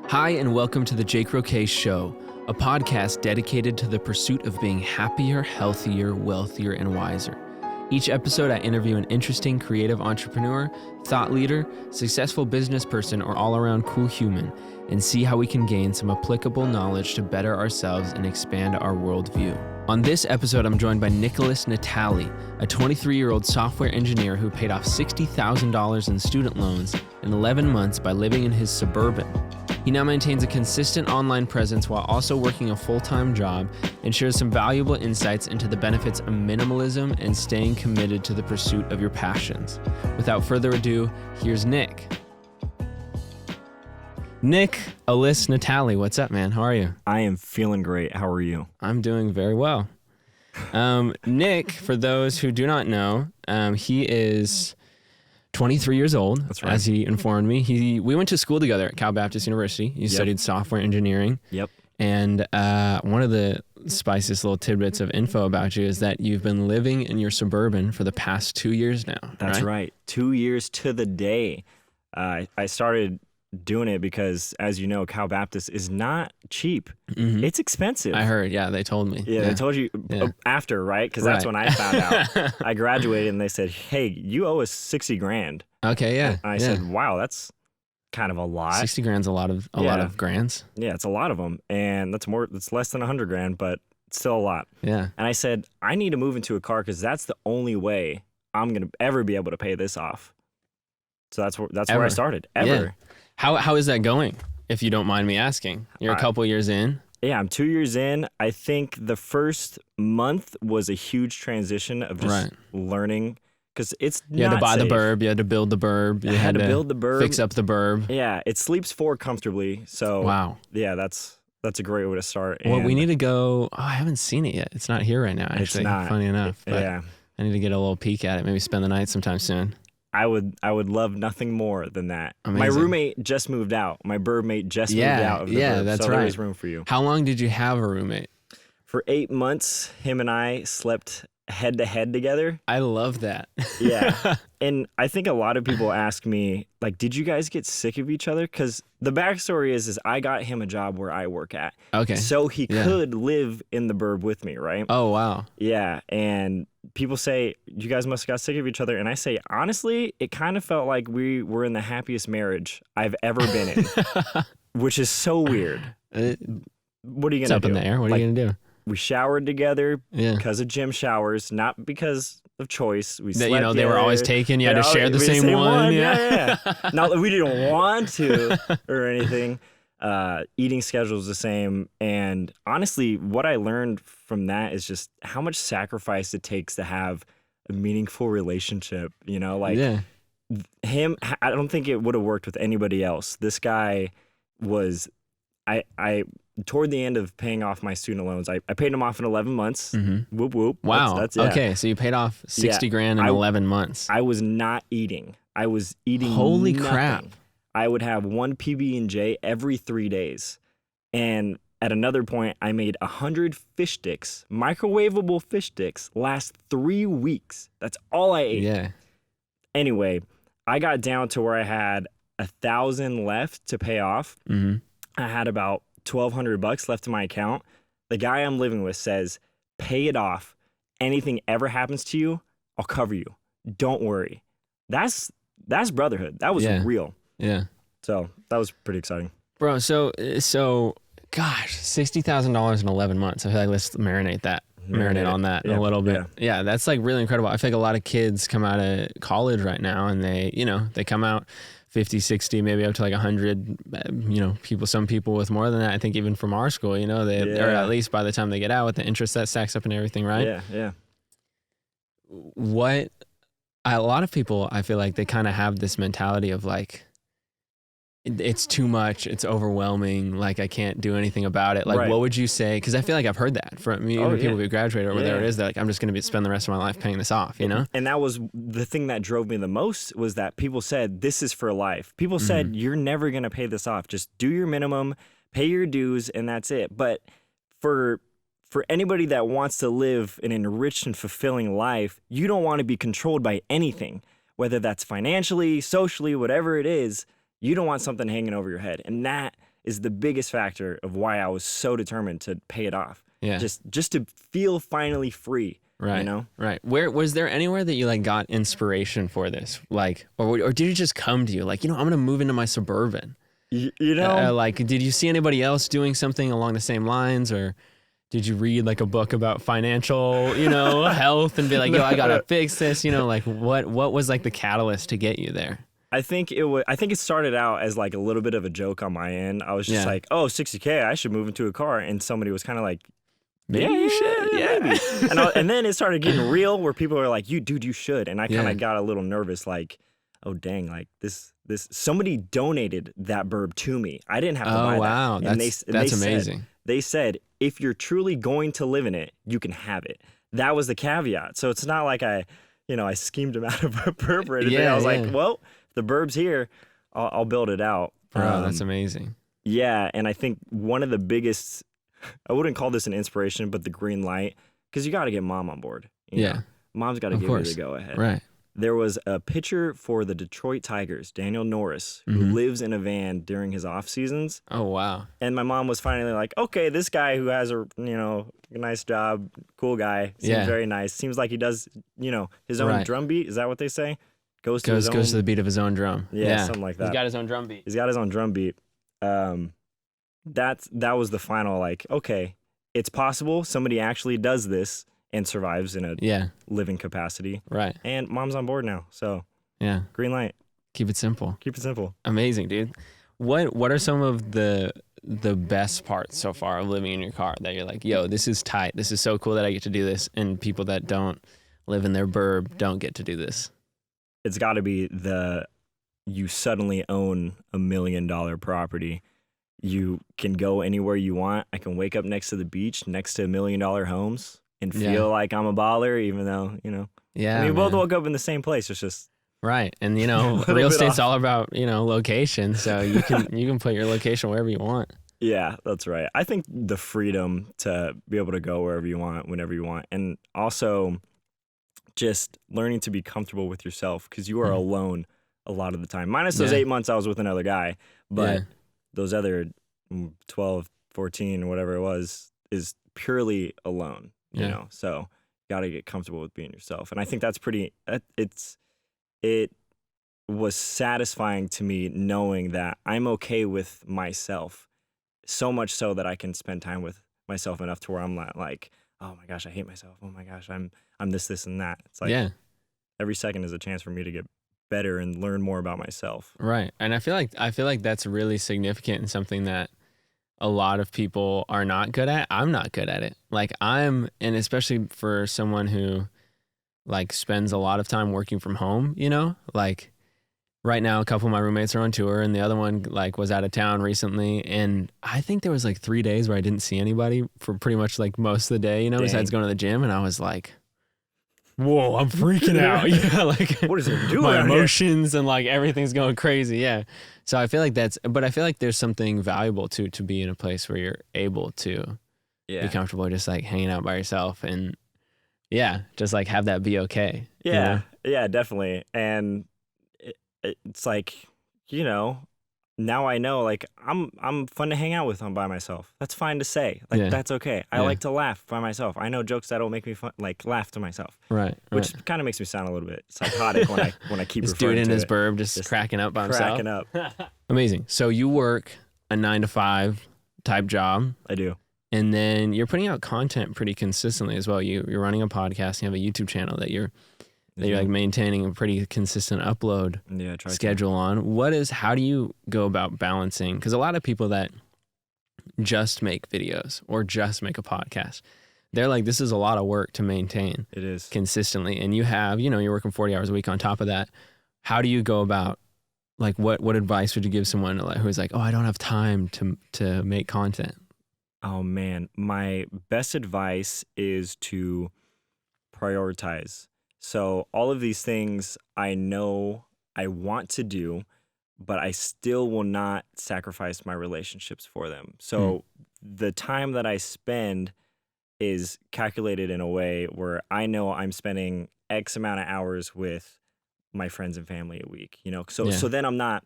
Hi, and welcome to the Jake Roque Show, a podcast dedicated to the pursuit of being happier, healthier, wealthier, and wiser. Each episode, I interview an interesting creative entrepreneur, thought leader, successful business person, or all-around cool human, and see how we can gain some applicable knowledge to better ourselves and expand our worldview. On this episode, I'm joined by Nickolas Natali, a 23-year-old software engineer who paid off $60,000 in student loans in 11 months by living in his Suburban. He now maintains a consistent online presence while also working a full-time job and shares some valuable insights into the benefits of minimalism and staying committed to the pursuit of your passions. Without further ado, here's Nick. Nickolas Natali, what's up, man? How are you? I am feeling great. How are you? I'm doing very well. Nick, for those who do not know, he is 23 years old, That's right. As he informed me. We went to school together at Cal Baptist University. You studied software engineering. Yep. And one of the spiciest little tidbits of info about you is that you've been living in your Suburban for the past 2 years now. That's right. 2 years to the day. I started doing it because, as you know, Cal Baptist is not cheap. Mm-hmm. It's expensive. I heard. Yeah, they told me. Yeah, they told you after, right? Because that's when I found out. I graduated and they said, "Hey, you owe us $60,000." Okay, yeah. And I said, "Wow, that's kind of a lot." 60 grand's a lot of grands. Yeah, it's a lot of them, and that's less than $100,000, but it's still a lot. Yeah. And I said, I need to move into a car because that's the only way I'm gonna ever be able to pay this off. So that's where I started. Ever. Yeah. How is that going, if you don't mind me asking? You're a couple years in. Yeah, I'm 2 years in. I think the first month was a huge transition of just learning, because it's not safe. You had to buy the burb, you had to build the burb, you had to build the burb, fix up the burb. Yeah, it sleeps 4 comfortably. So wow. Yeah, that's a great way to start. Well, we need to go. Oh, I haven't seen it yet. It's not here right now, actually. It's not. Funny enough. But yeah. I need to get a little peek at it. Maybe spend the night sometime soon. I would love nothing more than that. Amazing. My roommate just moved out. My burb mate just moved out of the burb. That's so right. There's room for you. How long did you have a roommate? For 8 months, him and I slept head to head together. I love that. Yeah. And I think a lot of people ask me, like, did you guys get sick of each other? Because the backstory is I got him a job where I work at. Okay. So he could live in the burb with me, right? Oh, wow. Yeah. And people say, you guys must have got sick of each other. And I say, honestly, it kind of felt like we were in the happiest marriage I've ever been in, which is so weird. What are you going to do? It's up in the air. What are you going to do? We showered together because of gym showers, not because of choice. We slept they were always taken. You had to share the same one. Yeah. Not that we didn't want to or anything. Eating schedule is the same. And honestly, what I learned from that is just how much sacrifice it takes to have a meaningful relationship. You know, like him, I don't think it would have worked with anybody else. This guy was, I toward the end of paying off my student loans, I paid them off in 11 months. Mm-hmm. Whoop, whoop. Wow. That's Okay, so you paid off $60,000 in 11 months. I was not eating. I was eating Holy nothing. crap. I would have one PB&J every 3 days. And at another point, I made 100 fish sticks, microwavable fish sticks, last 3 weeks. That's all I ate. Yeah. Anyway, I got down to where I had $1,000 left to pay off. Mm-hmm. I had about $1,200 left in my account. The guy I'm living with says, pay it off. Anything ever happens to you, I'll cover you. Don't worry. That's brotherhood. That was real. Yeah. So that was pretty exciting. Bro, so gosh, $60,000 in 11 months. I feel like let's marinate on that a little bit. Yeah, that's like really incredible. I feel like a lot of kids come out of college right now and they come out 50, 60, maybe up to like 100, some people with more than that. I think even from our school, or at least by the time they get out with the interest that stacks up and everything, right? Yeah. A lot of people, I feel like they kind of have this mentality of like, it's too much, it's overwhelming, like I can't do anything about it. Like, what would you say? Because I feel like I've heard that from people who graduate or whatever it is, that like, I'm just going to spend the rest of my life paying this off, you know? And that was the thing that drove me the most, was that people said, this is for life. People said, you're never going to pay this off. Just do your minimum, pay your dues, and that's it. But for anybody that wants to live an enriched and fulfilling life, you don't want to be controlled by anything, whether that's financially, socially, whatever it is. You don't want something hanging over your head. And that is the biggest factor of why I was so determined to pay it off. Yeah. Just to feel finally free. Right. You know? Right. Where was there anywhere that you like got inspiration for this? Like, or did it just come to you? Like, I'm going to move into my Suburban. You know? Like, did you see anybody else doing something along the same lines, or did you read like a book about financial, health and be like, yo, I got to fix this, like what was like the catalyst to get you there? I think it started out as like a little bit of a joke on my end. I was just like, oh, $60K, I should move into a car. And somebody was kind of like, maybe you should. Yeah. Maybe. And then it started getting real where people were like, you should. And I kind of got a little nervous, like, oh, dang, like this, somebody donated that burb to me. I didn't have to buy that. Oh, wow. That's amazing. They said, if you're truly going to live in it, you can have it. That was the caveat. So it's not like I schemed him out of a burb or anything. I was like, well, the burb's here. I'll build it out. Bro, that's amazing. Yeah. And I think one of the biggest, I wouldn't call this an inspiration, but the green light, because you got to get mom on board. You know? Mom's got to give you the go ahead. Right. There was a pitcher for the Detroit Tigers, Daniel Norris, who lives in a van during his off seasons. Oh, wow. And my mom was finally like, okay, this guy who has a nice job, cool guy, seems very nice. Seems like he does, his own drum beat. Is that what they say? Goes to the beat of his own drum. Yeah, something like that. He's got his own drum beat. He's got his own drum beat. That was the final, like, okay, it's possible somebody actually does this and survives in a living capacity. Right. And mom's on board now. So green light. Keep it simple. Keep it simple. Amazing, dude. What are some of the best parts so far of living in your car that you're like, yo, this is tight. This is so cool that I get to do this. And people that don't live in their burb don't get to do this. It's got to be you suddenly own $1 million property. You can go anywhere you want. I can wake up next to the beach, next to $1 million homes, and feel like I'm a baller, even though, Yeah. we both woke up in the same place. It's just right. And real estate's all about, location. So you can put your location wherever you want. Yeah, that's right. I think the freedom to be able to go wherever you want, whenever you want, and also just learning to be comfortable with yourself, because you are alone a lot of the time. Minus those 8 months I was with another guy, but those other 12, 14, whatever it was, is purely alone, you know? So you got to get comfortable with being yourself. And I think that's it was satisfying to me knowing that I'm okay with myself, so much so that I can spend time with myself enough to where I'm not like, oh my gosh, I hate myself. Oh my gosh, I'm this and that. It's like every second is a chance for me to get better and learn more about myself. Right. And I feel like that's really significant and something that a lot of people are not good at. I'm not good at it. Like and especially for someone who like spends a lot of time working from home, like right now a couple of my roommates are on tour and the other one like was out of town recently, and I think there was like 3 days where I didn't see anybody for pretty much like most of the day, besides going to the gym, and I was like, whoa, I'm freaking out. Like what is it doing? My emotions and like everything's going crazy. Yeah. So I feel like but I feel like there's something valuable to be in a place where you're able to be comfortable just like hanging out by yourself and just like have that be okay. Yeah. Yeah, definitely. And it's like, now I know, like, I'm fun to hang out with by myself. That's fine to say. Like, that's okay. I like to laugh by myself. I know jokes that'll make me laugh to myself. Right. Which kind of makes me sound a little bit psychotic when I keep this referring dude in to his it. burb just cracking up by himself. Cracking up. Amazing. So you work a 9-to-5 type job. I do. And then you're putting out content pretty consistently as well. You're running a podcast. You have a YouTube channel that you're like maintaining a pretty consistent upload schedule on. How do you go about balancing? Because a lot of people that just make videos or just make a podcast, they're like, this is a lot of work to maintain. It is. Consistently. And you have, you're working 40 hours a week on top of that. How do you go about, like, what advice would you give someone who's like, oh, I don't have time to make content? Oh, man. My best advice is to prioritize. So all of these things I know I want to do, but I still will not sacrifice my relationships for them. So the time that I spend is calculated in a way where I know I'm spending X amount of hours with my friends and family a week, So then I'm not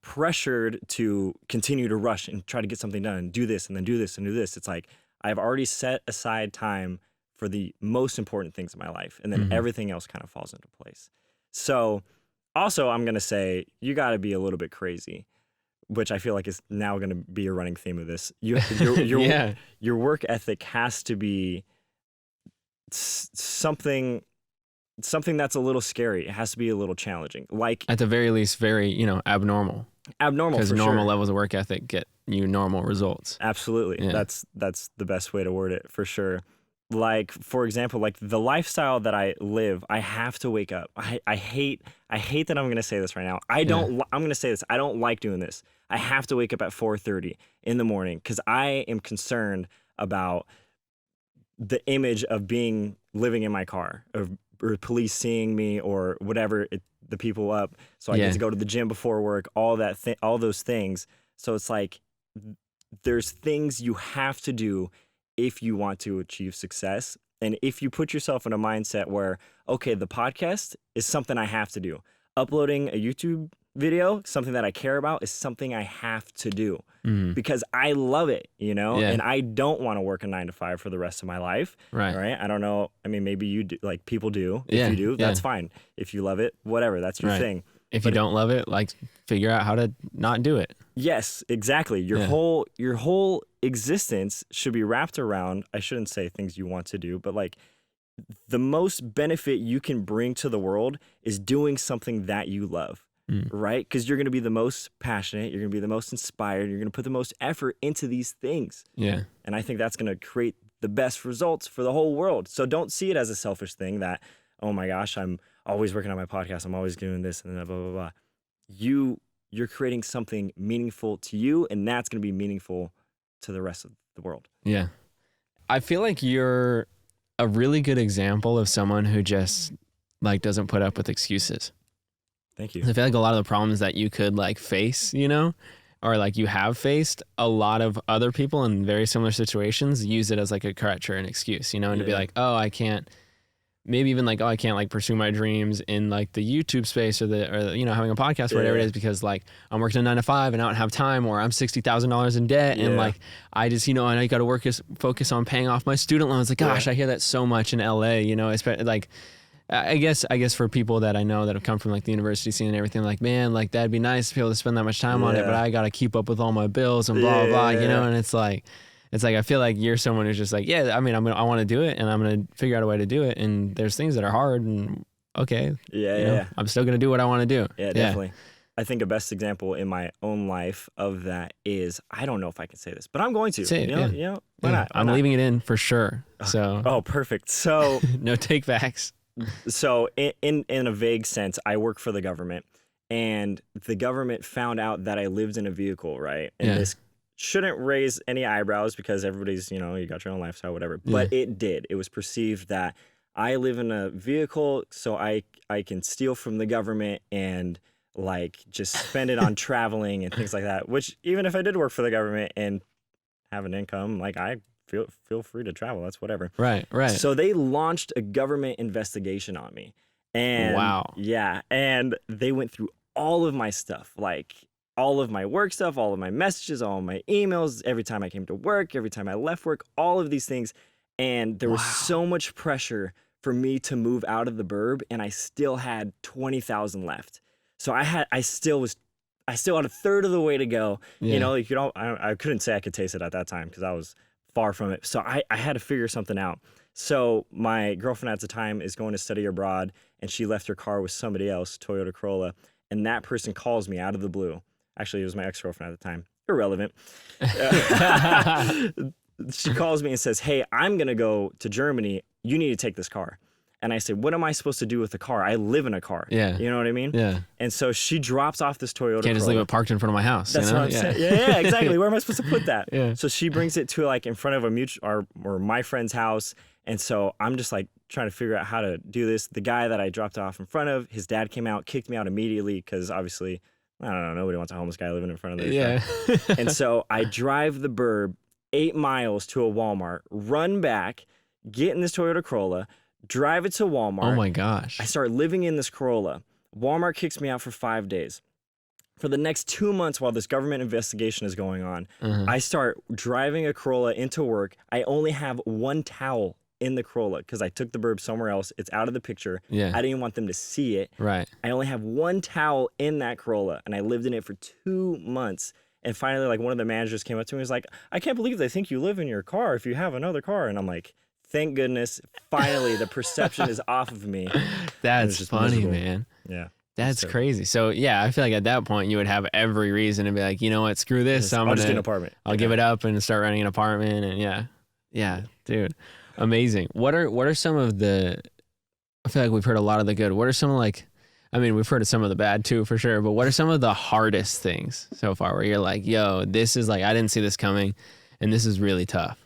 pressured to continue to rush and try to get something done and do this and then do this and do this. It's like I've already set aside time for the most important things in my life, and then everything else kind of falls into place. So also I'm going to say you got to be a little bit crazy, which I feel like is now going to be a running theme of this. Your work ethic has to be something that's a little scary. It has to be a little challenging. Like at the very least, very, abnormal. Abnormal, because for normal sure. levels of work ethic get you normal results. Absolutely. Yeah. That's the best way to word it, for sure. Like, for example, like the lifestyle that I live, I have to wake up. I hate that I'm going to say this right now. I'm going to say this. I don't like doing this. I have to wake up at 4:30 in the morning because I am concerned about the image of living in my car, or police seeing me or whatever, the people up. So I get to go to the gym before work, all those things. So it's like there's things you have to do if you want to achieve success. And if you put yourself in a mindset where, okay, the podcast is something I have to do. Uploading a YouTube video, something that I care about, is something I have to do because I love it, and I don't want to work a 9-to-5 for the rest of my life. Right. I don't know. I mean, maybe you do, like people do. If you do, that's fine. If you love it, whatever, that's your thing. If you don't love it, like figure out how to not do it. Yes, exactly. Your whole existence should be wrapped around, I shouldn't say things you want to do, but like the most benefit you can bring to the world is doing something that you love, right? Because you're going to be the most passionate, you're going to be the most inspired, you're going to put the most effort into these things. Yeah. And I think that's going to create the best results for the whole world. So don't see it as a selfish thing that, oh my gosh, I'm always working on my podcast, I'm always doing this and blah, blah, blah. You're creating something meaningful to you, and that's going to be meaningful to the rest of the world. Yeah. I feel like you're a really good example of someone who just like doesn't put up with excuses. Thank you. I feel like a lot of the problems that you could like face, or like you have faced, a lot of other people in very similar situations use it as like a crutch or an excuse, and to be like, oh, I can't. Maybe even like, oh, I can't like pursue my dreams in like the YouTube space or having a podcast or whatever it is because like I'm working a 9-to-5 and I don't have time, or I'm $60,000 in debt and like I just I got to focus on paying off my student loans. Like, gosh, I hear that so much in LA. Especially like I guess for people that I know that have come from like the university scene and everything, like, man, like that'd be nice to be able to spend that much time on it, but I got to keep up with all my bills and blah blah, and it's like. I feel like you're someone who's just like, I want to do it and I'm going to figure out a way to do it. And there's things that are hard and okay. I'm still going to do what I want to do. Yeah, definitely. I think a best example in my own life of that is, I don't know if I can say this, but I'm going to. Say it, why not? I'm leaving it in for sure. So. Oh, perfect. So. No take backs. So in a vague sense, I work for the government, and the government found out that I lived in a vehicle, right? And this shouldn't raise any eyebrows because everybody's, you got your own lifestyle, whatever. But it did. It was perceived that I live in a vehicle, so I can steal from the government and like just spend it on traveling and things like that. Which even if I did work for the government and have an income, like I feel free to travel. That's whatever. Right. So they launched a government investigation on me. And wow. Yeah. And they went through all of my stuff, like all of my work stuff, all of my messages, all of my emails, every time I came to work, every time I left work, all of these things. And there was so much pressure for me to move out of the burb, and I still had 20,000 left. So I still had a third of the way to go. I couldn't say I could taste it at that time because I was far from it. So I had to figure something out. So my girlfriend at the time is going to study abroad, and she left her car with somebody else, Toyota Corolla, and that person calls me out of the blue. Actually, it was my ex-girlfriend at the time. Irrelevant. She calls me and says, hey, I'm going to go to Germany. You need to take this car. And I said, what am I supposed to do with the car? I live in a car. Yeah. You know what I mean? Yeah. And so she drops off this Toyota Can't just leave it parked in front of my house. That's what I'm saying. Yeah, exactly. Where am I supposed to put that? So she brings it to like in front of a mutual or my friend's house. And so I'm just like trying to figure out how to do this. The guy that I dropped off in front of, his dad came out, kicked me out immediately because obviously, I don't know, nobody wants a homeless guy living in front of their car. And so I drive the burb 8 miles to a Walmart, run back, get in this Toyota Corolla, drive it to Walmart. Oh my gosh. I start living in this Corolla. Walmart kicks me out for 5 days. For the next 2 months while this government investigation is going on, I start driving a Corolla into work. I only have one towel in the Corolla because I took the burb somewhere else. It's out of the picture. Yeah. I didn't even want them to see it. Right. I only have one towel in that Corolla, and I lived in it for 2 months. And finally, like, one of the managers came up to me and was like, I can't believe they think you live in your car if you have another car. And I'm like, thank goodness, finally, the perception is off of me. That's funny, miserable. man. Yeah. That's crazy. So yeah, I feel like at that point you would have every reason to be like, you know what, screw this. I'll just get an apartment. I'll give it up and start renting an apartment. And yeah, dude, amazing. What are some of the? I feel like we've heard a lot of the good. What are some we've heard of some of the bad too, for sure. But what are some of the hardest things so far where you're like, yo, this is like I didn't see this coming, and this is really tough?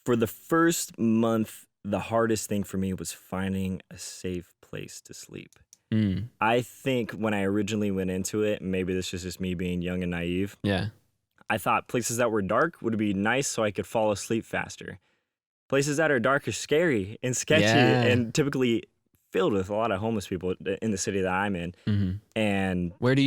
For the first month, the hardest thing for me was finding a safe place to sleep. I think when I originally went into it, maybe this is just me being young and naive. Yeah. I thought places that were dark would be nice so I could fall asleep faster. Places that are dark are scary and sketchy and typically filled with a lot of homeless people in the city that I'm in. And what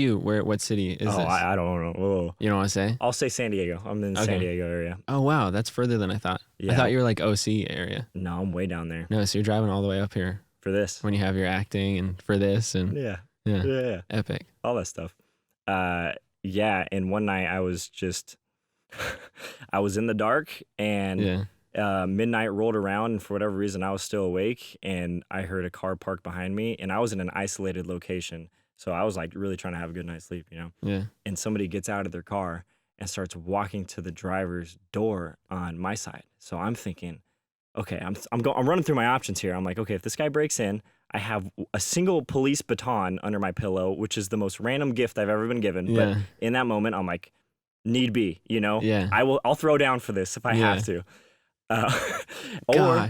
city is this? I don't know. Whoa. You don't want to say? I'll say San Diego. I'm in the San Diego area. Oh, wow. That's further than I thought. Yeah. I thought you were like OC area. No, I'm way down there. No, so you're driving all the way up here. For this. When you have your acting and for this and Yeah. Epic. All that stuff. And one night I was I was in the dark and midnight rolled around, and for whatever reason I was still awake, and I heard a car parked behind me, and I was in an isolated location. So I was like really trying to have a good night's sleep, you know? Yeah. And somebody gets out of their car and starts walking to the driver's door on my side. So I'm thinking, okay, I'm running through my options here. I'm like, okay, if this guy breaks in, I have a single police baton under my pillow, which is the most random gift I've ever been given. Yeah. But in that moment, I'm like, need be, you know? Yeah. I'll throw down for this if I have to.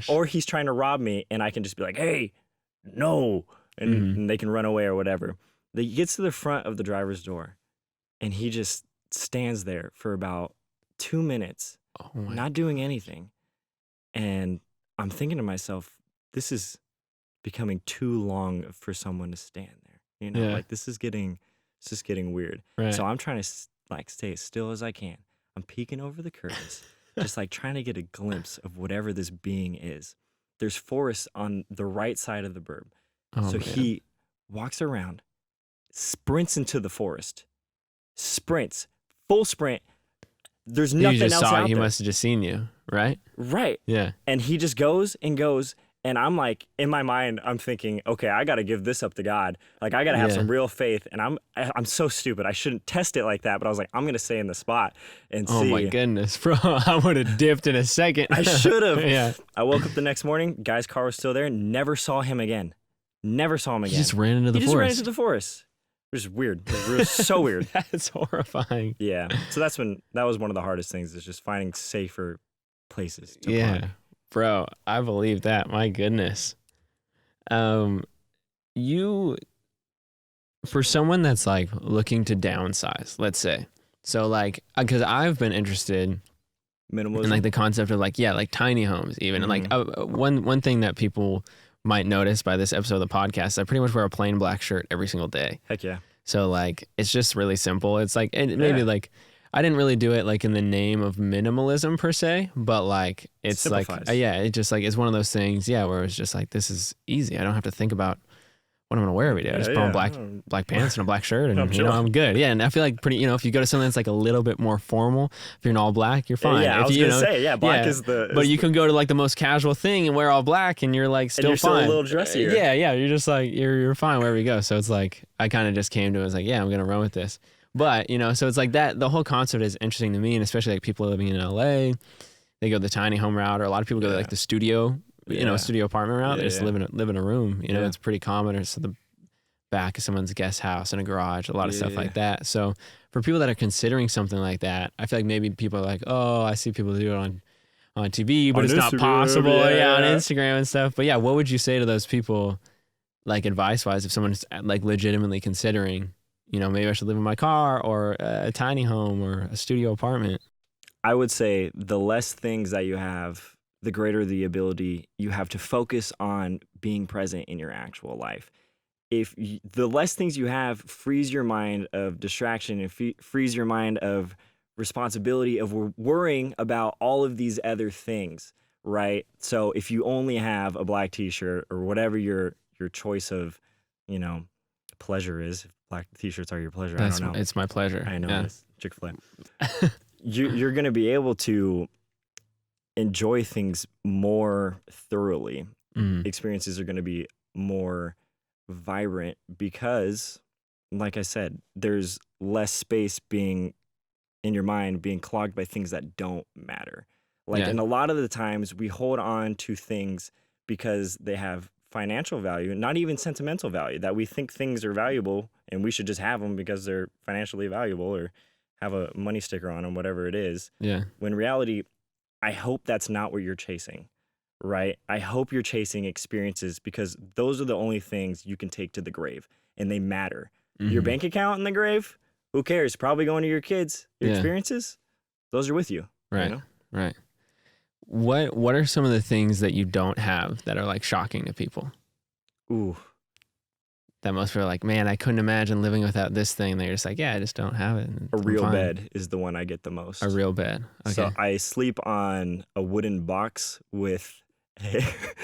Or he's trying to rob me, and I can just be like, hey, no, and they can run away or whatever. He gets to the front of the driver's door, and he just stands there for about 2 minutes, not doing anything. And I'm thinking to myself, this is becoming too long for someone to stand there. You know, like this is getting weird. Right. So I'm trying to like stay as still as I can. I'm peeking over the curtains, just like trying to get a glimpse of whatever this being is. There's forest on the right side of the burb. So he walks around, sprints into the forest, full sprint. There's nothing else out there. He must have just seen you, right? Right. Yeah. And he just goes, and I'm like, in my mind, I'm thinking, okay, I got to give this up to God. Like, I got to have some real faith. And I'm so stupid. I shouldn't test it like that, but I was like, I'm going to stay in the spot and see. Oh my goodness, bro. I would have dipped in a second. I should have. Yeah. I woke up the next morning, guy's car was still there, never saw him again. He just ran into the forest. Which is weird. It was so weird. That's horrifying. Yeah. So that was one of the hardest things, is just finding safer places to park. Bro, I believe that. My goodness. For someone that's like looking to downsize, let's say. So like, because I've been interested Minimalism. in like the concept of like tiny homes even. And like one thing that people might notice by this episode of the podcast, I pretty much wear a plain black shirt every single day. Heck yeah. So like, it's just really simple. It's like, and maybe like, I didn't really do it like in the name of minimalism per se, but like, it's like, it just like, it's one of those things, where it's just like, this is easy. I don't have to think about what I'm going to wear every day. I just put on black pants and a black shirt and I'm good. Yeah. And I feel like if you go to something that's like a little bit more formal, if you're in all black, you're fine. Yeah, I was going to say, black is the... But you can go to like the most casual thing and wear all black and you're like still fine. Still a little dressier. Yeah. You're just like, you're fine wherever you go. So it's like, I kind of just came to it. I was like, I'm going to run with this. But, so it's like that, the whole concept is interesting to me, and especially like people living in LA, they go the tiny home route, or a lot of people go like the studio, studio apartment route. They just live in a room, it's pretty common. Or it's the back of someone's guest house and a garage, a lot of stuff like that. So for people that are considering something like that, I feel like maybe people are like, oh, I see people do it on TV, but it's not possible. On Instagram and stuff. But what would you say to those people, like advice wise, if someone's like legitimately considering, maybe I should live in my car or a tiny home or a studio apartment? I would say the less things that you have, the greater the ability you have to focus on being present in your actual life. the less things you have frees your mind of distraction and frees your mind of responsibility of worrying about all of these other things, right? So if you only have a black t-shirt or whatever your choice of, pleasure is, if black t-shirts are your pleasure, I don't know. It's my pleasure. I know, Yeah. it's Chick-fil-A. You're going to be able to enjoy things more thoroughly. Experiences are going to be more vibrant because, like I said, there's less space being in your mind being clogged by things that don't matter. And a lot of the times we hold on to things because they have financial value, not even sentimental value, that we think things are valuable and we should just have them because they're financially valuable or have a money sticker on them, whatever it is. Yeah. When in reality, I hope that's not what you're chasing. Right? I hope you're chasing experiences because those are the only things you can take to the grave and they matter. Your bank account in the grave, who cares? Probably going to your kids. Your experiences, those are with you. Right. Right. What are some of the things that you don't have that are like shocking to people? Ooh. That most people are like, man, I couldn't imagine living without this thing. They're just like, yeah, I just don't have it. A real bed is the one I get the most. A real bed. Okay. So I sleep on a wooden box with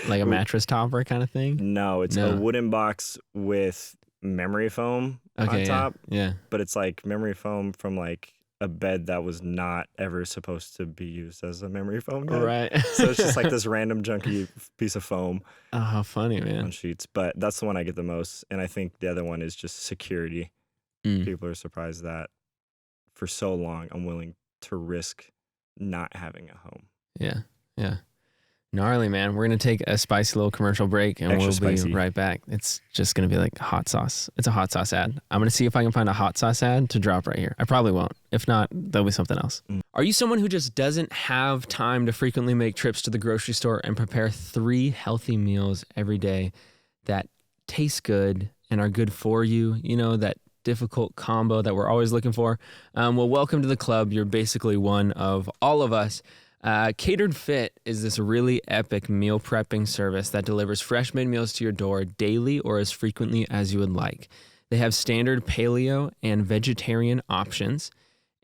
like a mattress topper kind of thing? No, it's a wooden box with memory foam on top. Yeah. But it's like memory foam from like a bed that was not ever supposed to be used as a memory foam bed. Right. So it's just like this random junky piece of foam. Oh, how funny, man. On sheets. But that's the one I get the most. And I think the other one is just security. People are surprised that for so long I'm willing to risk not having a home. Yeah. Yeah. Gnarly, man. We're going to take a spicy little commercial break and we'll be right back. It's just going to be like hot sauce. It's a hot sauce ad. I'm going to see if I can find a hot sauce ad to drop right here. I probably won't. If not, there'll be something else. Are you someone who just doesn't have time to frequently make trips to the grocery store and prepare 3 healthy meals every day that taste good and are good for you? You know, that difficult combo that we're always looking for? Well, welcome to the club. You're basically one of all of us. Catered Fit is this really epic meal prepping service that delivers fresh made meals to your door daily or as frequently as you would like. They have standard paleo and vegetarian options,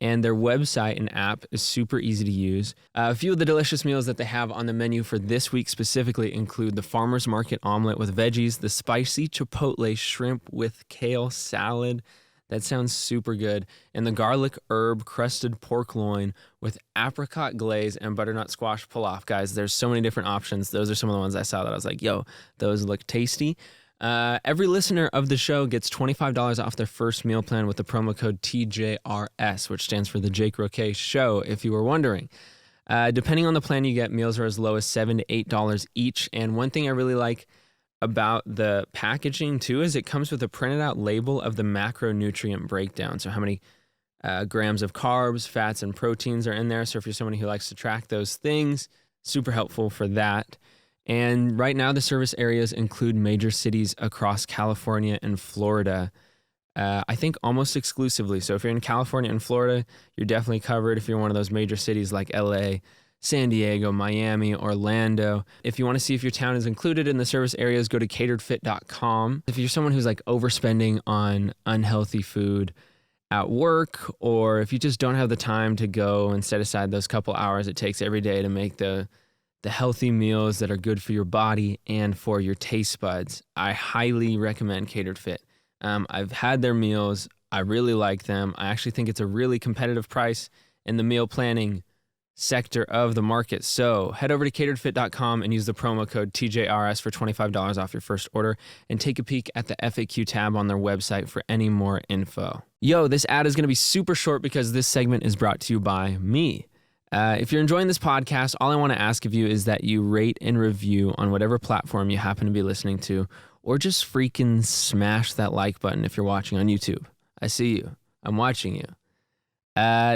and their website and app is super easy to use. A few of the delicious meals that they have on the menu for this week specifically include the Farmer's Market omelet with veggies, the spicy chipotle shrimp with kale salad. That sounds super good. And the garlic herb crusted pork loin with apricot glaze and butternut squash pilaf. Guys, there's so many different options. Those are some of the ones I saw that I was like, yo, those look tasty. Every listener of the show gets $25 off their first meal plan with the promo code TJRS, which stands for the Jake Roque Show, if you were wondering. Depending on the plan you get, meals are as low as $7 to $8 each. And one thing I really like about the packaging too is it comes with a printed out label of the macronutrient breakdown. So how many grams of carbs, fats, and proteins are in there. So if you're somebody who likes to track those things, super helpful for that. And right now the service areas include major cities across California and Florida. I think almost exclusively. So if you're in California and Florida, you're definitely covered. If you're one of those major cities like LA, San Diego, Miami, Orlando. If you want to see if your town is included in the service areas, go to cateredfit.com. If you're someone who's like overspending on unhealthy food at work, or if you just don't have the time to go and set aside those couple hours it takes every day to make the healthy meals that are good for your body and for your taste buds, I highly recommend Catered Fit. I've had their meals. I really like them. I actually think it's a really competitive price in the meal planning sector of the market. So head over to cateredfit.com and use the promo code TJRS for $25 off your first order, and take a peek at the FAQ tab on their website for any more info. Yo, this ad is going to be super short because this segment is brought to you by me. If you're enjoying this podcast, all I want to ask of you is that you rate and review on whatever platform you happen to be listening to, or just freaking smash that like button if you're watching on YouTube. I see you. I'm watching you.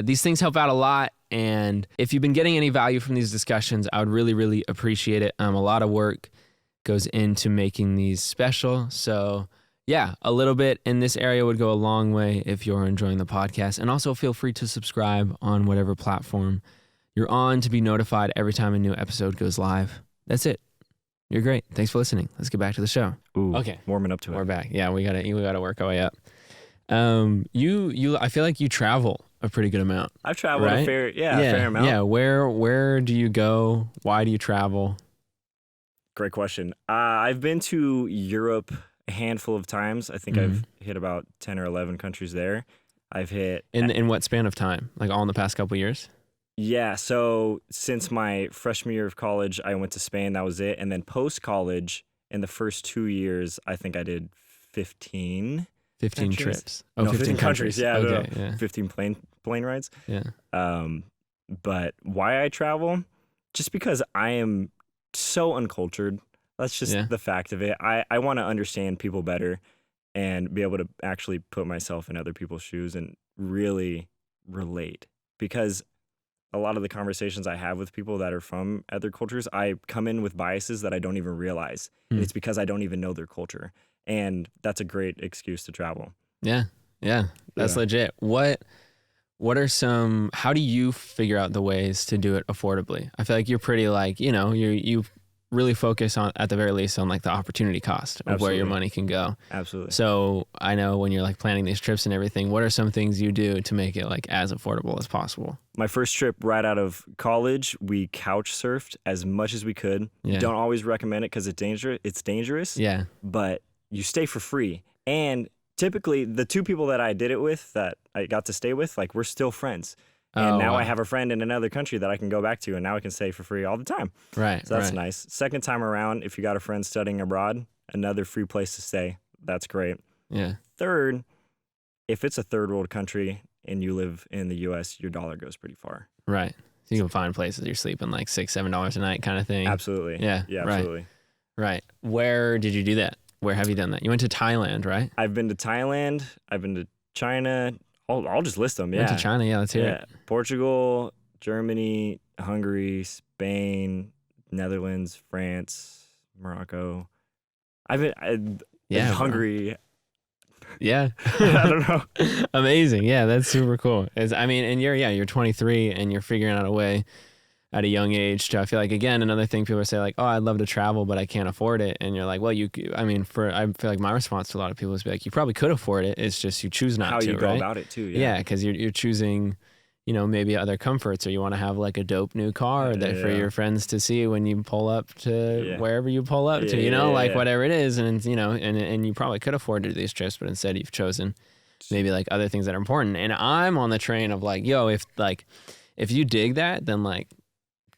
These things help out a lot. And if you've been getting any value from these discussions, I would really, really appreciate it. A lot of work goes into making these special. So yeah, a little bit in this area would go a long way if you're enjoying the podcast. And also feel free to subscribe on whatever platform you're on to be notified every time a new episode goes live. That's it. You're great. Thanks for listening. Let's get back to the show. Ooh, Okay. warming up to it. We're back. Yeah, we gotta work our way up. I feel like you travel a pretty good amount. I've traveled right? a fair amount. Yeah. Where do you go? Why do you travel? Great question. I've been to Europe a handful of times. I think I've hit about 10 or 11 countries there. I've hit in what span of time? Like all in the past couple of years? Yeah, so since my freshman year of college, I went to Spain. That was it. And then post-college, in the first 2 years, I think I did 15 countries. Trips. Oh, no, 15 countries. Yeah, okay. no, Yeah. 15 plane rides. Yeah. But why I travel? Just because I am so uncultured. That's just the fact of it. I want to understand people better and be able to actually put myself in other people's shoes and really relate. Because a lot of the conversations I have with people that are from other cultures, I come in with biases that I don't even realize. And it's because I don't even know their culture. And that's a great excuse to travel. Yeah. That's legit. What are some, how do you figure out the ways to do it affordably? I feel like you're pretty like, you really focus on, at the very least, on like the opportunity cost of where your money can go. Absolutely. So I know when you're like planning these trips and everything, what are some things you do to make it like as affordable as possible? My first trip right out of college, we couch surfed as much as we could. Yeah. Don't always recommend it because it's dangerous. Yeah. But you stay for free. And typically the two people that I did it with, that I got to stay with, like we're still friends. And now I have a friend in another country that I can go back to, and now I can stay for free all the time. Right. So that's nice. Second time around, if you got a friend studying abroad, another free place to stay. That's great. Yeah. Third, if it's a third world country and you live in the U.S., your dollar goes pretty far. Right. So you can find places you're sleeping like $6-7 a night kind of thing. Absolutely. Yeah. Absolutely. Right. Where did you do that? Where have you done that? You went to Thailand, right? I've been to Thailand. I've been to China. I'll just list them. Yeah. Went to China. Yeah, let's hear it. Portugal, Germany, Hungary, Spain, Netherlands, France, Morocco. Hungary. Yeah. I don't know. Amazing. Yeah, that's super cool. And you're 23 and you're figuring out a way at a young age to, I feel like, again, another thing people say like, oh, I'd love to travel, but I can't afford it. And you're like, well, I feel like my response to a lot of people is be like, you probably could afford it. It's just you choose not to, How you go right? about it too. Yeah, because you're choosing, maybe other comforts, or you want to have like a dope new car for your friends to see when you pull up to wherever you pull up to, whatever it is. And, and you probably could afford to do these trips, but instead you've chosen maybe like other things that are important. And I'm on the train of like, if you dig that, then like,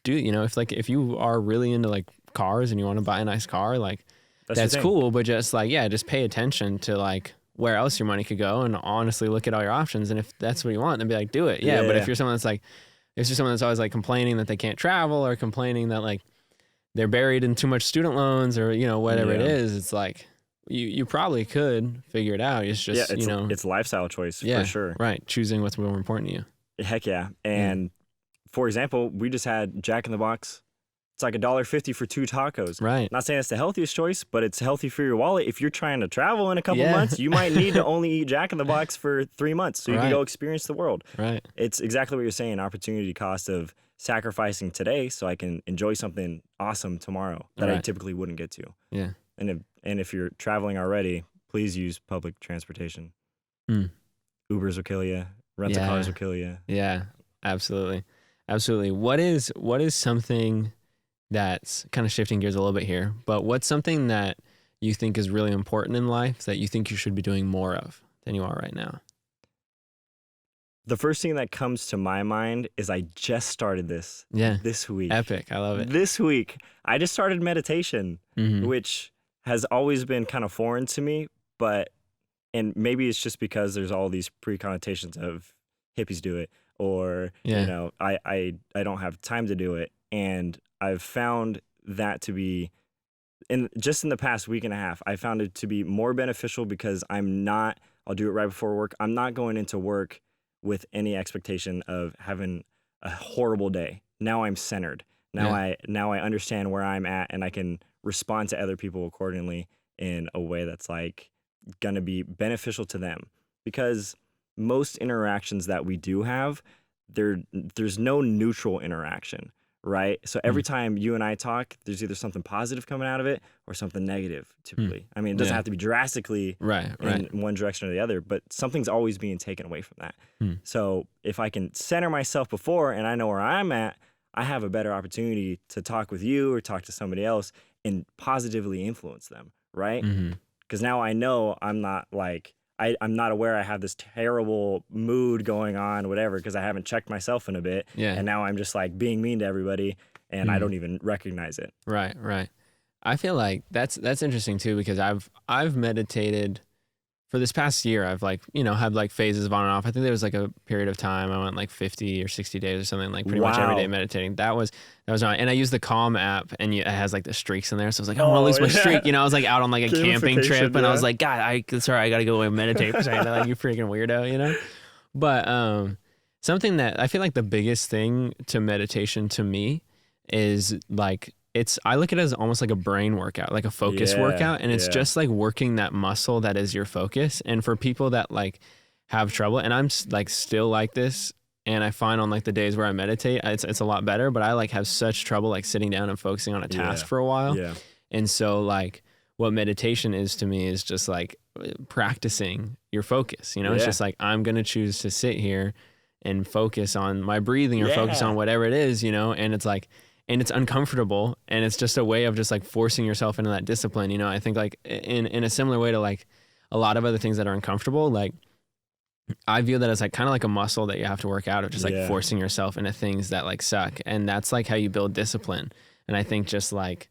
if you are really into like cars and you want to buy a nice car, like that's cool, but just like, just pay attention to like where else your money could go and honestly look at all your options. And if that's what you want, then be like, do it. But if you're someone that's like, if you're someone that's always like complaining that they can't travel or complaining that like they're buried in too much student loans or, whatever it is, it's like, you probably could figure it out. It's just, it's a lifestyle choice for sure. Right. Choosing what's more important to you. Heck yeah. And for example, we just had Jack in the Box. It's like $1.50 for 2 tacos. Right. Not saying it's the healthiest choice, but it's healthy for your wallet. If you're trying to travel in a couple months, you might need to only eat Jack in the Box for 3 months so you can go experience the world. Right. It's exactly what you're saying, opportunity cost of sacrificing today so I can enjoy something awesome tomorrow that I typically wouldn't get to. Yeah. And if you're traveling already, please use public transportation. Ubers will kill you. Rent-a-cars will kill you. Yeah, absolutely. Absolutely. What is something that's kind of shifting gears a little bit here, but what's something that you think is really important in life that you think you should be doing more of than you are right now? The first thing that comes to my mind is I just started this this week. Epic. I love it. This week, I just started meditation, which has always been kind of foreign to me, and maybe it's just because there's all these pre-connotations of hippies do it, or I don't have time to do it, and I've found that to be in the past week and a half, I found it to be more beneficial because I'll do it right before work. I'm not going into work with any expectation of having a horrible day. Now I'm centered. Now I understand where I'm at, and I can respond to other people accordingly in a way that's like going to be beneficial to them. Because most interactions that we do have, there's no neutral interaction, right? So every time you and I talk, there's either something positive coming out of it or something negative, typically. I mean, it doesn't have to be drastically in one direction or the other, but something's always being taken away from that. So if I can center myself before and I know where I'm at, I have a better opportunity to talk with you or talk to somebody else and positively influence them, right? Because now I know I'm not like, I'm not aware I have this terrible mood going on, whatever, because I haven't checked myself in a bit. Yeah. And now I'm just like being mean to everybody and I don't even recognize it. Right. I feel like that's interesting too, because I've meditated for this past year. I've like, had like phases of on and off. I think there was like a period of time I went like 50 or 60 days or something, like pretty much every day meditating. That was not, and I used the Calm app and it has like the streaks in there. So I was like, I want to lose my streak. I was like out on like a camping trip and I was like, God, I got to go away and meditate for a second. Like, you freaking weirdo, But something that I feel like the biggest thing to meditation to me is like, I look at it as almost like a brain workout, like a focus workout. And it's just like working that muscle that is your focus. And for people that like have trouble, and I'm like still like this, and I find on like the days where I meditate, it's a lot better, but I like have such trouble like sitting down and focusing on a task for a while. Yeah. And so like what meditation is to me is just like practicing your focus, It's just like, I'm going to choose to sit here and focus on my breathing or focus on whatever it is, and it's like, and it's uncomfortable, and it's just a way of just like forcing yourself into that discipline. I think like in a similar way to like a lot of other things that are uncomfortable, like I view that as like kind of like a muscle that you have to work out of just like forcing yourself into things that like suck. And that's like how you build discipline. And I think just like,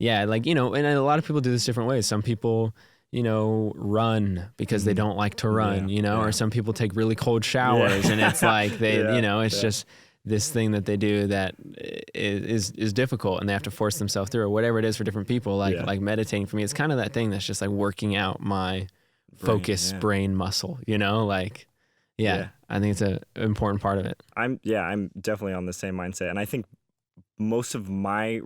and a lot of people do this different ways. Some people, run because they don't like to run, or some people take really cold showers and it's like they, it's just this thing that they do that is difficult and they have to force themselves through, or whatever it is for different people. Like meditating for me, it's kind of that thing that's just like working out my brain muscle, I think it's an important part of it. I'm definitely on the same mindset. And I think most of my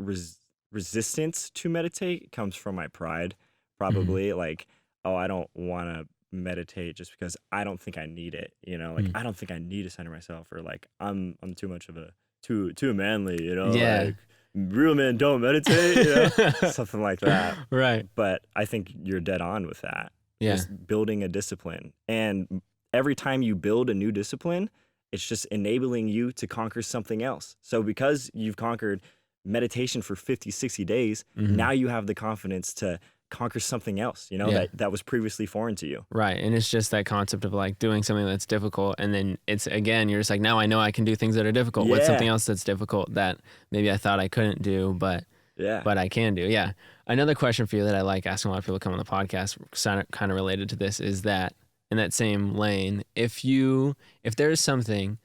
resistance to meditate comes from my pride, probably. Like, I don't want to meditate just because I don't think I need it, I don't think I need to center myself, or like I'm too much of a too manly, like real men don't meditate, something like that. Right. But I think you're dead on with that. Just building a discipline, and every time you build a new discipline, it's just enabling you to conquer something else. So because you've conquered meditation for 50, 60 days, now you have the confidence to conquer something else, that was previously foreign to you. Right. And it's just that concept of like doing something that's difficult. And then it's, again, you're just like, now I know I can do things that are difficult. What's something else that's difficult that maybe I thought I couldn't do, but I can do? Yeah. Another question for you that I like asking a lot of people to come on the podcast, kind of related to this, is that in that same lane, if there's something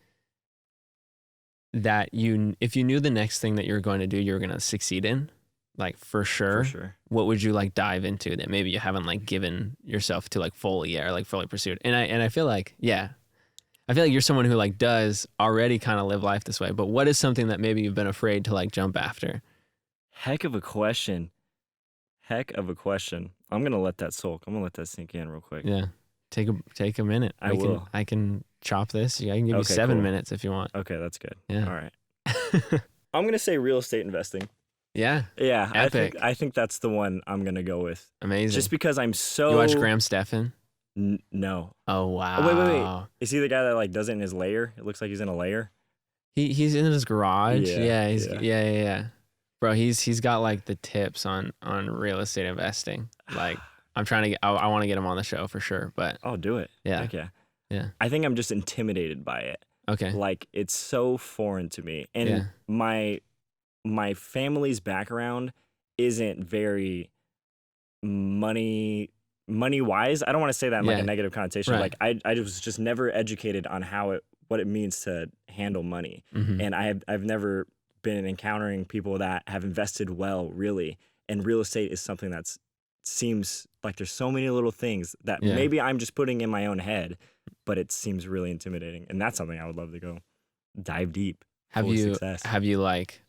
that if you knew the next thing that you're going to do, you're going to succeed in, like for sure, what would you like dive into that maybe you haven't like given yourself to like fully or like fully pursued? And I feel like, you're someone who like does already kind of live life this way, but what is something that maybe you've been afraid to like jump after? Heck of a question. I'm going to let that soak. I'm going to let that sink in real quick. Yeah. Take a minute. I can chop this. I can give you 7 minutes if you want. Okay, that's good. Yeah. All right. I'm going to say real estate investing. Yeah. Yeah. Epic. I think that's the one I'm going to go with. Amazing. Just because I'm so... You watch Graham Stephan? No. Oh, wow. Oh, wait. Is he the guy that like does it in his lair? It looks like he's in a lair. He's in his garage. Yeah. Yeah. Bro, he's got like the tips on real estate investing. Like I'm trying to get, I want to get him on the show for sure, but... I'll do it. Yeah. Heck yeah. Yeah. I think I'm just intimidated by it. Okay. Like it's so foreign to me. And my family's background isn't very money wise. I don't want to say that in like a negative connotation. Right. Like I was just never educated on what it means to handle money. And I've never been encountering people that have invested well, really. And real estate is something that seems like there's so many little things that maybe I'm just putting in my own head, but it seems really intimidating. And that's something I would love to go dive deep. Have you like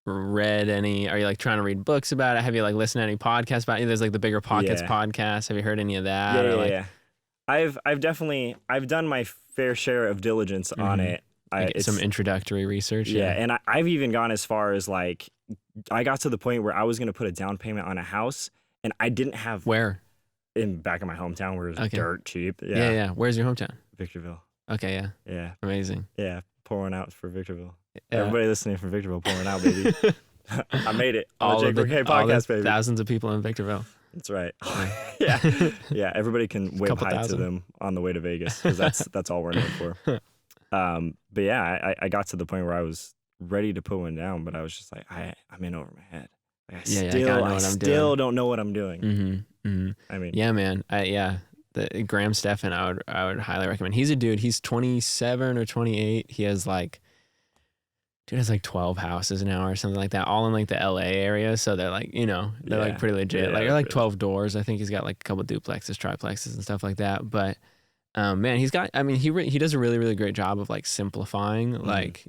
read any, are you like trying to read books about it? Have you like listened to any podcasts about it? There's like the Bigger Pockets podcast. Have you heard any of that? Yeah. I've done my fair share of diligence on it. some introductory research. Yeah, and I've even gone as far as like, I got to the point where I was going to put a down payment on a house, and I didn't have... Where? Back in my hometown, where it's dirt cheap. Yeah. Where's your hometown? Victorville. Okay, yeah. Yeah. Amazing. Yeah, pour one out for Victorville. Yeah. Everybody listening from Victorville, pour one out, baby. I made it on All the Jake Roque podcast, baby. Thousands of people in Victorville. That's right. Yeah. Everybody can wave hi to them on the way to Vegas, because that's all we're known for. But yeah, I got to the point where I was ready to put one down, but I was just like, I'm in over my head. Like, I still don't know what I'm doing. Mm-hmm, mm-hmm. I mean, yeah, man. The Graham Stephan, I would highly recommend. He's a dude. He's 27 or 28. He has like 12 houses now or something like that, all in like the LA area. So they're like, they're like pretty legit. Like they're like 12 doors. I think he's got like a couple duplexes, triplexes, and stuff like that. But man, he's got. I mean, he does a really, really great job of like simplifying, like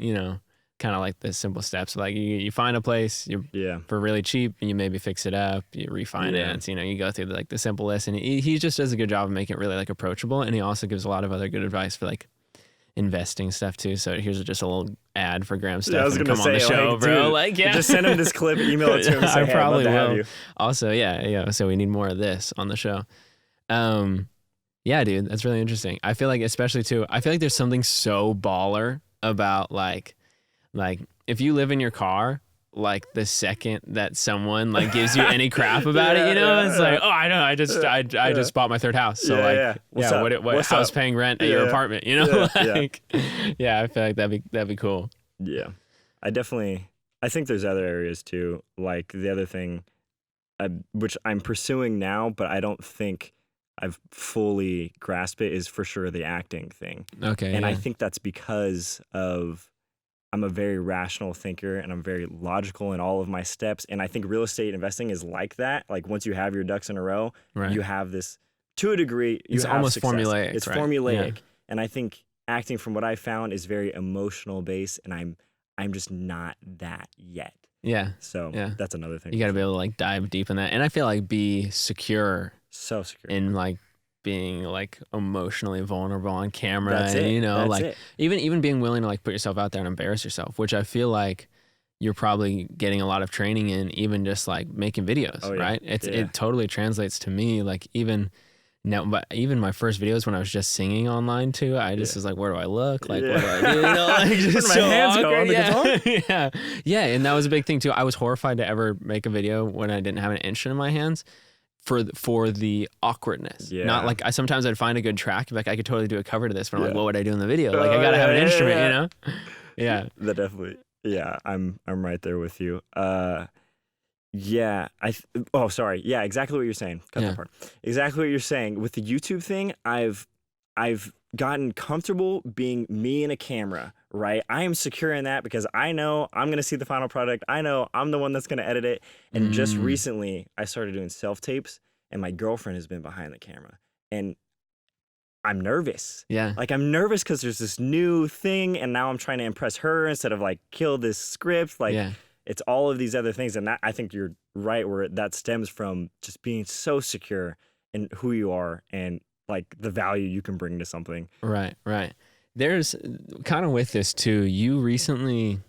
kind of like the simple steps. Like you find a place for really cheap, and you maybe fix it up, you refinance. You go through the simple list, and he just does a good job of making it really like approachable. And he also gives a lot of other good advice for like investing stuff too. So here's just a little ad for Graham Stephan. I was gonna come on the show, bro. Dude, just send him this clip, email it to him. Say, I probably I'd love to will. have you. Also, yeah. So we need more of this on the show. Yeah, dude, that's really interesting. I feel like, especially too, there's something so baller about like if you live in your car, like the second that someone like gives you any crap about it, it's like, oh, I know, I just bought my third house, so what house paying rent at your apartment, I feel like that'd be cool. Yeah, I think there's other areas too, like the other thing, which I'm pursuing now, but I don't think I've fully grasped it, is for sure the acting thing. Okay, and I think that's because I'm a very rational thinker, and I'm very logical in all of my steps. And I think real estate investing is like that. Like once you have your ducks in a row, you have this, to a degree, it's almost success. Formulaic. It's formulaic. Yeah. And I think acting, from what I found, is very emotional based, and I'm just not that yet. Yeah. So that's another thing. You got to be able to like dive deep in that. And I feel like be secure. So secure. In like being like emotionally vulnerable on camera. That's and it. That's like it. even being willing to like put yourself out there and embarrass yourself, which I feel like you're probably getting a lot of training in, even just like making videos, right? It totally translates to me, like even now, but even my first videos when I was just singing online too, I just was like, where do I look? Like, what do I do? Like just my hands go on the guitar? Yeah. And that was a big thing too. I was horrified to ever make a video when I didn't have an instrument in my hands. For the awkwardness, not like sometimes I'd find a good track, like I could totally do a cover to this, but I'm like, what would I do in the video? Like I gotta have an instrument, Yeah, that definitely. Yeah, I'm right there with you. Sorry. Yeah, exactly what you're saying. Cut that part. Exactly what you're saying with the YouTube thing. I've gotten comfortable being me in a camera, right? I am secure in that because I know I'm going to see the final product. I know I'm the one that's going to edit it. And just recently, I started doing self-tapes, and my girlfriend has been behind the camera. And I'm nervous. Yeah. Like, I'm nervous because there's this new thing, and now I'm trying to impress her instead of, like, kill this script. Like, it's all of these other things. And that, I think you're right, where that stems from just being so secure in who you are and like the value you can bring to something. Right. There's kind of with this too, you recently,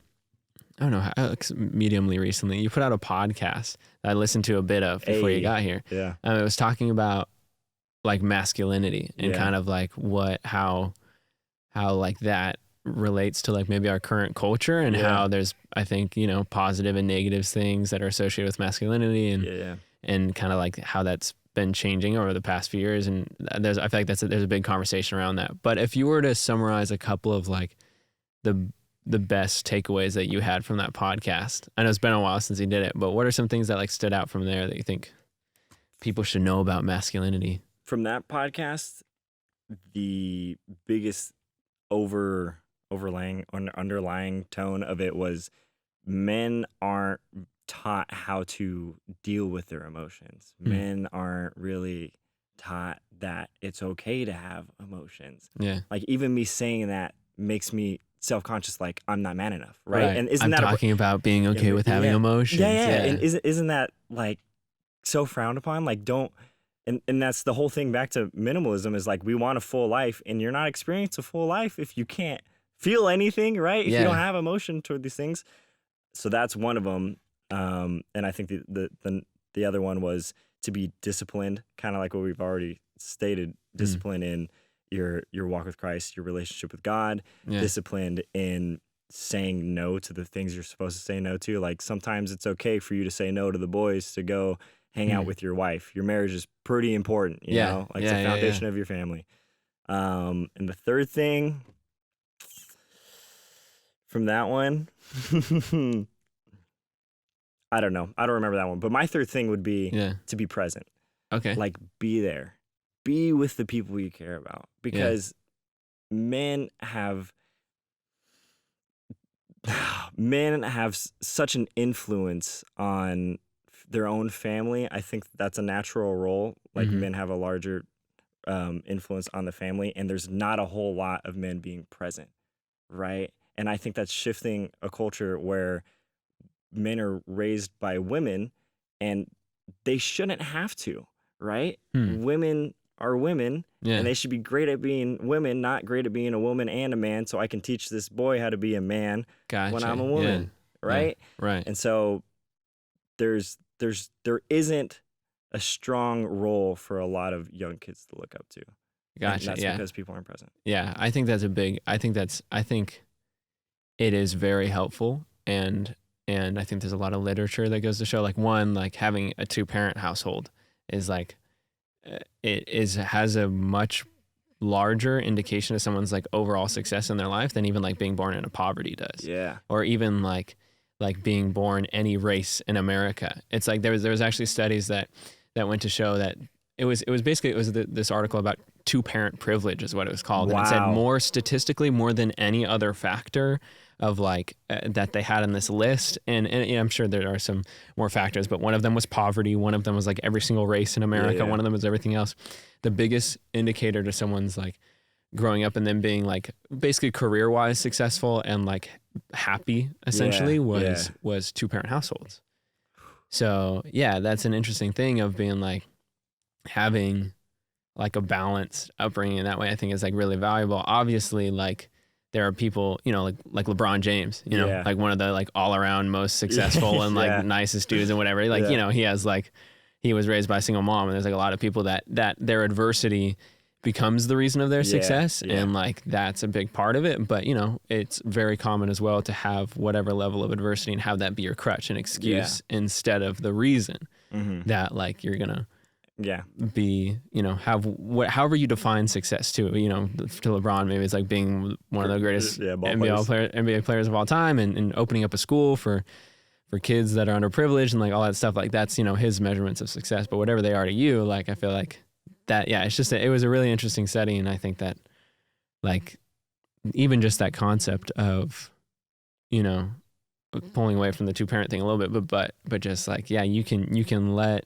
I don't know, mediumly recently, you put out a podcast that I listened to a bit of before you got here. Yeah. It was talking about like masculinity and kind of like how like that relates to like maybe our current culture and how there's, I think, positive and negative things that are associated with masculinity and kind of like how that's been changing over the past few years, and I feel like there's a big conversation around that. But if you were to summarize a couple of like the best takeaways that you had from that podcast, I know it's been a while since you did it, but what are some things that like stood out from there that you think people should know about masculinity? From that podcast, the biggest underlying tone of it was men aren't taught how to deal with their emotions. Men aren't really taught that it's okay to have emotions. Yeah. Like even me saying that makes me self-conscious, like I'm not man enough, right? And I'm talking about being okay with having emotions. Yeah. And isn't that like so frowned upon? Like don't, and that's the whole thing back to minimalism is like we want a full life, and you're not experiencing a full life if you can't feel anything, right? If Yeah. you don't have emotion toward these things. So that's one of them. And I think the other one was to be disciplined, kind of like what we've already stated, discipline in your walk with Christ, your relationship with God, disciplined in saying no to the things you're supposed to say no to. Like sometimes it's okay for you to say no to the boys to go hang out with your wife. Your marriage is pretty important, you know, like it's the foundation of your family. And the third thing from that one, I don't know. I don't remember that one. But my third thing would be to be present. Okay. Like be there. Be with the people you care about. Because men have such an influence on their own family. I think that's a natural role. Like men have a larger influence on the family, and there's not a whole lot of men being present, right? And I think that's shifting a culture where men are raised by women, and they shouldn't have to, right? Women are women, and they should be great at being women, not great at being a woman and a man, so I can teach this boy how to be a man when I'm a woman, right? Right. And so there isn't a strong role for a lot of young kids to look up to. Gotcha. And that's because people aren't present. Yeah, I think it is very helpful, and I think there's a lot of literature that goes to show, like, one, like having a 2-parent household is like has a much larger indication of someone's like overall success in their life than even like being born into poverty does. Yeah. Or even like being born any race in America. It's like there was actually studies that went to show that it was this article about 2-parent privilege is what it was called. And it said statistically more than any other factor of like that they had in this list. And I'm sure there are some more factors, but one of them was poverty. One of them was like every single race in America. One of them was everything else. The biggest indicator to someone's like growing up and then being like basically career-wise successful and like happy essentially was 2-parent households. So yeah, that's an interesting thing of being like having like a balanced upbringing in that way. I think is like really valuable. Obviously, like there are people, you know, like LeBron James, you know, like one of the like all around most successful and like nicest dudes and whatever. Like, you know, he was raised by a single mom, and there's like a lot of people that their adversity becomes the reason of their success. And like, that's a big part of it. But, you know, it's very common as well to have whatever level of adversity and have that be your crutch and excuse instead of the reason that like you're going to be, you know, however you define success too, you know, to LeBron, maybe it's like being one of the greatest NBA players of all time and opening up a school for kids that are underprivileged and like all that stuff. Like that's, you know, his measurements of success, but whatever they are to you, like, I feel like that, it's just, it was a really interesting study. And I think that like, even just that concept of, you know, pulling away from the 2-parent thing a little bit, but just like, you can let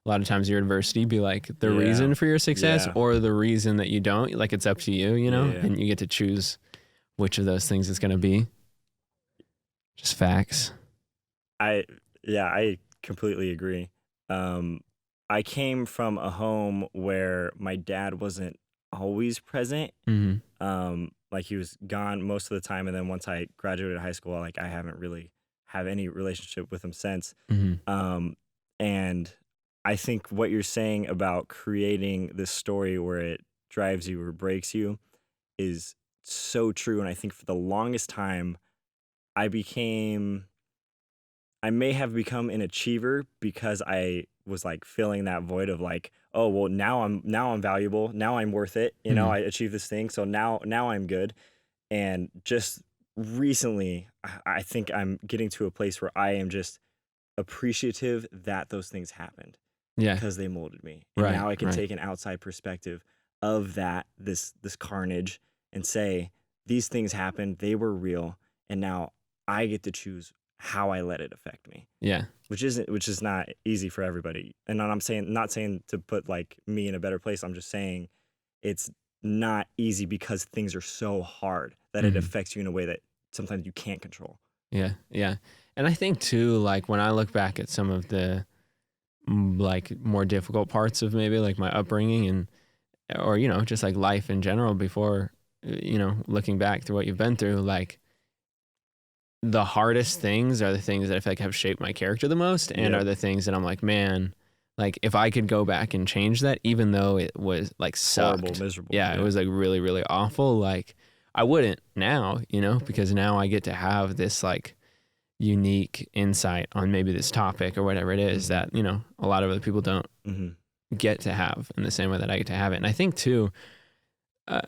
a lot of times your adversity be like the reason for your success or the reason that you don't. Like, it's up to you, you know, and you get to choose which of those things it's going to be. Just facts. I completely agree. I came from a home where my dad wasn't always present. Like he was gone most of the time. And then once I graduated high school, like I haven't really have any relationship with him since. And I think what you're saying about creating this story where it drives you or breaks you is so true. And I think for the longest time, I may have become an achiever because I was like filling that void of like, oh, well, now I'm valuable. Now I'm worth it. You know, I achieved this thing. So now I'm good. And just recently, I think I'm getting to a place where I am just appreciative that those things happened. Because they molded me. And now I can take an outside perspective of this carnage and say, these things happened, they were real, and now I get to choose how I let it affect me. Which is not easy for everybody. And I'm not saying to put like me in a better place. I'm just saying it's not easy because things are so hard that it affects you in a way that sometimes you can't control. Yeah. And I think too, like when I look back at some of the like more difficult parts of maybe like my upbringing or, you know, just like life in general before looking back through what you've been through, like the hardest things are the things that I feel like have shaped my character the most, and are the things that I'm like, man, like if I could go back and change that, even though it was like sucked, horrible, miserable. Yeah, it was like really, really awful. Like I wouldn't now, because now I get to have this like unique insight on maybe this topic or whatever it is that, a lot of other people don't get to have in the same way that I get to have it. And I think too, I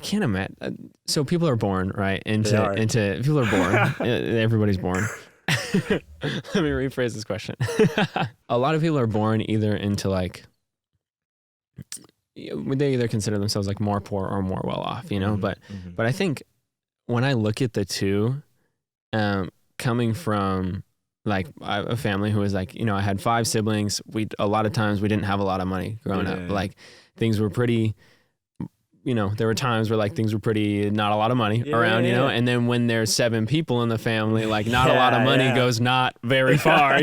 can't imagine. So people are born, right? People are born. Everybody's born. Let me rephrase this question. A lot of people are born either into like, they either consider themselves like more poor or more well off, but I think when I look at the two, coming from like a family who was like, I had 5 siblings. A lot of times we didn't have a lot of money growing up. Like things were pretty, there were times where like things were pretty, not a lot of money around, and then when there's 7 people in the family, like not a lot of money goes not very far,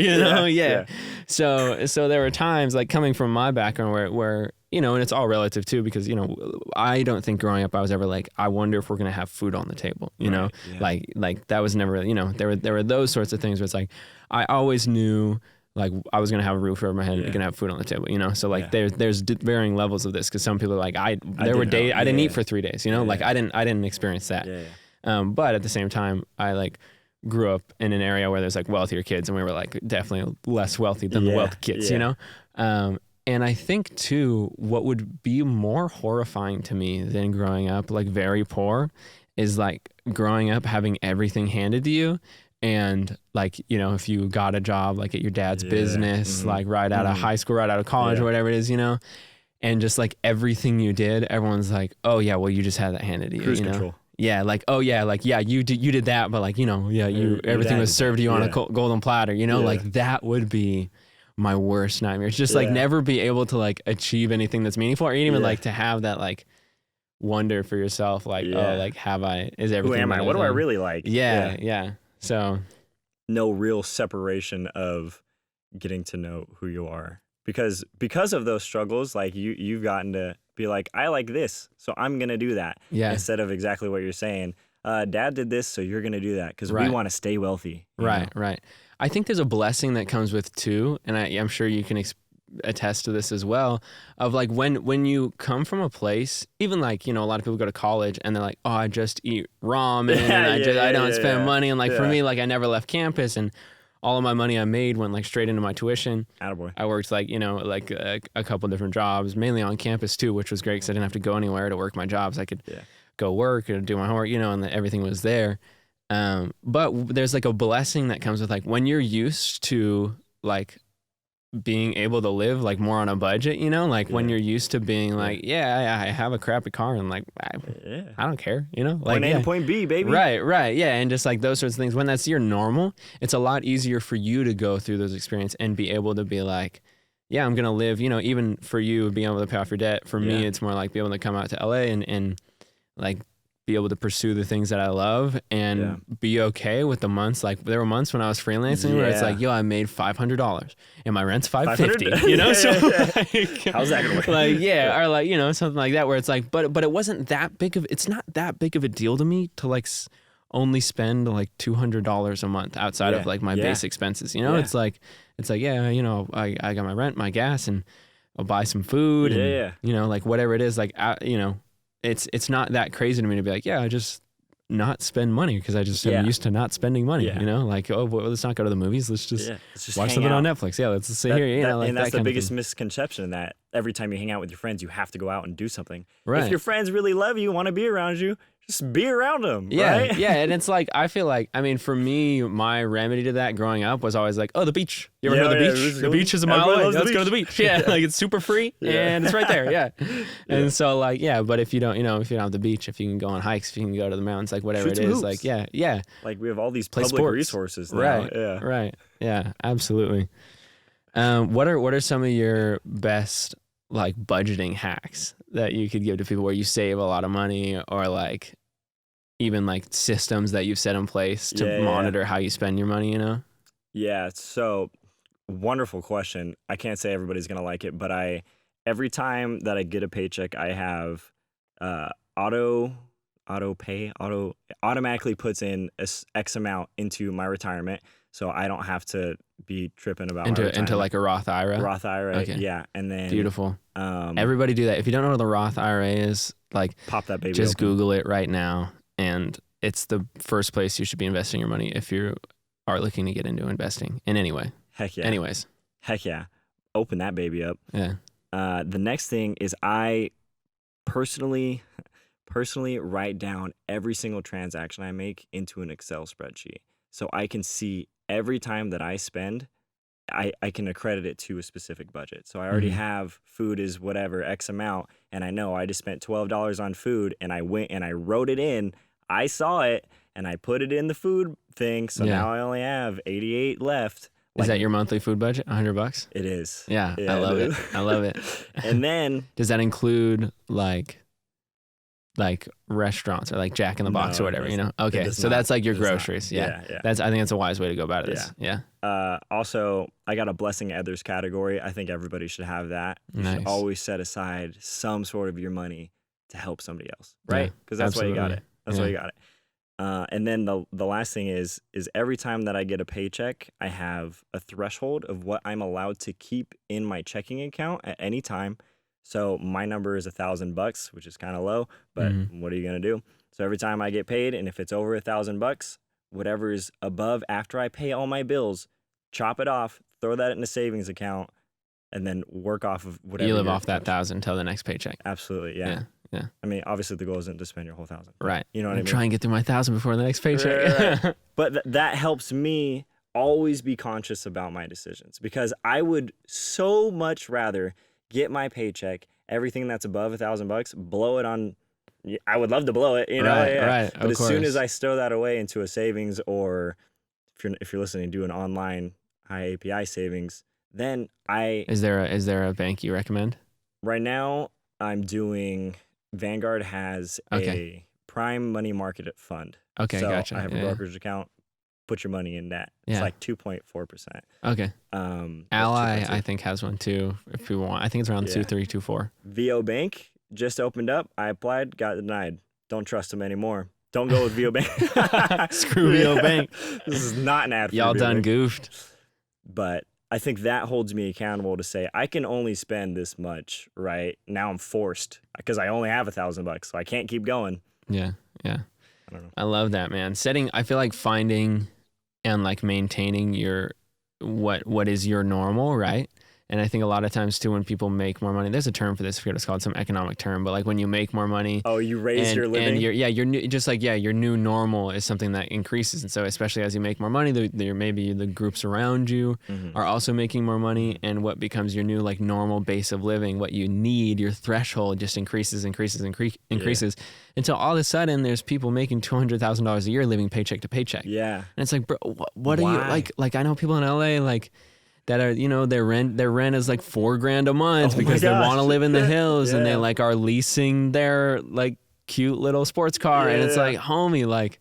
So there were times like coming from my background where, and it's all relative too, because, I don't think growing up I was ever like, I wonder if we're going to have food on the table, like that was never, there were those sorts of things where it's like, I always knew like I was going to have a roof over my head and going to have food on the table, So like there's varying levels of this, because some people are like, I didn't eat for 3 days, like I didn't experience that. But at the same time, I like grew up in an area where there's like wealthier kids, and we were like definitely less wealthy than the wealthy kids, And I think too, what would be more horrifying to me than growing up like very poor is like growing up having everything handed to you. And like, if you got a job like at your dad's business, like right out of high school, right out of college or whatever it is, and just like everything you did, everyone's like, oh yeah, well you just had that handed to you, Cruise control. Yeah, like, oh yeah, like, yeah, you did that, but like, everything was served to you on a golden platter, like that would be my worst nightmare. It's just like never be able to like achieve anything that's meaningful, or even like to have that like wonder for yourself, like, oh, like is everything, who am I? What do I really like? Yeah. So no real separation of getting to know who you are, because of those struggles, like you've gotten to be like, I like this, so I'm gonna do that. Instead of exactly what you're saying. Dad did this, so you're gonna do that because we want to stay wealthy. Right. I think there's a blessing that comes with too, and I'm sure you can attest to this as well, of like when you come from a place, even like, a lot of people go to college and they're like, oh, I just eat ramen and I don't spend money. And like for me, like I never left campus, and all of my money I made went like straight into my tuition. Attaboy. I worked like, like a couple different jobs, mainly on campus too, which was great because I didn't have to go anywhere to work my jobs. I could go work and do my homework, and everything was there. But there's like a blessing that comes with like when you're used to like being able to live like more on a budget, like when you're used to being like, I have a crappy car and like, I don't care, like point A to point B, baby. Right. Yeah. And just like those sorts of things, when that's your normal, it's a lot easier for you to go through those experiences and be able to be like, yeah, I'm going to live, even for you being able to pay off your debt. For me, it's more like being able to come out to LA and like be able to pursue the things that I love and be okay with the months. Like there were months when I was freelancing where it's like, yo, I made $500 and my rent's $550, so like, how's that gonna work? Like, or like, something like that where it's like, but it wasn't that big of, it's not that big of a deal to me to like only spend like $200 a month outside of like my base expenses, it's like, I got my rent, my gas, and I'll buy some food and, like whatever it is, like, it's not that crazy to me to be like, I just not spend money because I just am used to not spending money, like, oh, well, let's not go to the movies. Let's just watch something on Netflix. Let's sit here, like and that's that the biggest misconception, that every time you hang out with your friends, you have to go out and do something. Right. If your friends really love you, want to be around you, just be around them, right? And it's like, I feel like, I mean, for me, my remedy to that growing up was always like, oh, the beach. You ever heard of the beach? The beach is a mile away. Let's go to the beach. Like it's super free and it's right there. And so like, but if you don't, if you don't have the beach, if you can go on hikes, if you can go to the mountains, like whatever it is, like, like we have all these public resources now. Right. Yeah, absolutely. What are some of your best like budgeting hacks that you could give to people where you save a lot of money, or like even like systems that you've set in place to monitor how you spend your money, Yeah, so wonderful question. I can't say everybody's going to like it, but every time that I get a paycheck, I have automatically puts in X amount into my retirement, so I don't have to be tripping about my retirement. Into like a Roth IRA. Roth IRA, Okay. yeah, and then Beautiful. Everybody do that. If you don't know what the Roth IRA is, like pop that baby. Just open. Google it right now, and it's the first place you should be investing your money if you are looking to get into investing in any way. Heck yeah. Anyways. Heck yeah. Open that baby up. Yeah. The next thing is I personally write down every single transaction I make into an Excel spreadsheet. So I can see every time that I spend, I can accredit it to a specific budget. So I already have food is whatever X amount, and I know I just spent $12 on food, and I went and I wrote it in. I saw it, and I put it in the food thing. So now I only have 88 left. Is that your monthly food budget? $100? It is. Yeah, I love it. I love it. And then does that include like restaurants or like Jack in the Box or whatever, you know? Okay, so that's like your groceries. Yeah. I think that's a wise way to go about it. Yeah. Also, I got a blessing others category. I think everybody should have that. You should always set aside some sort of your money to help somebody else, right? Because that's why you got it. That's why you got it. And then the last thing is every time that I get a paycheck, I have a threshold of what I'm allowed to keep in my checking account at any time. So my number is $1,000, which is kind of low, but what are you gonna do? So every time I get paid, and if it's over $1,000, whatever is above after I pay all my bills, chop it off, throw that in a savings account, and then work off of whatever. You live off that $1,000 until the next paycheck. Absolutely, yeah. I mean, obviously the goal isn't to spend your whole $1,000. Right. You know what I mean? Try and get through my $1,000 before the next paycheck. Right. But that helps me always be conscious about my decisions, because I would so much rather get my paycheck, everything that's above $1,000, blow it on. I would love to blow it, you know. Right. But as soon as I stow that away into a savings, or if you're listening, do an online high API savings, then Is there a bank you recommend? Right now, I'm doing. Vanguard has a prime money market fund. Okay, so gotcha. I have a brokerage account. Put your money in that. It's like 2.4%. Okay. Ally, I think, has one too. If you want, I think it's around 2.3, 2.4. VO Bank just opened up. I applied, got denied. Don't trust them anymore. Don't go with VO Bank. Screw VO Bank. This is not an ad for Y'all VO done Bank. goofed. But I think that holds me accountable to say I can only spend this much. Right now, I'm forced because I only have $1,000, so I can't keep going. Yeah. I don't know. I love that, man. I feel like finding and like maintaining your what is your normal, right? And I think a lot of times too, when people make more money, there's a term for this. I forget it's called, some economic term, but like when you make more money, you raise your living. And your new, just like your new normal is something that increases. And so especially as you make more money, maybe the groups around you are also making more money, and what becomes your new like normal base of living, what you need, your threshold just increases until all of a sudden there's people making $200,000 a year living paycheck to paycheck. Yeah, and it's like, bro, what are you like? I know people in LA like. That are, their rent is like $4,000 a month because they want to live in the hills and they like are leasing their like cute little sports car, and it's like, homie, like,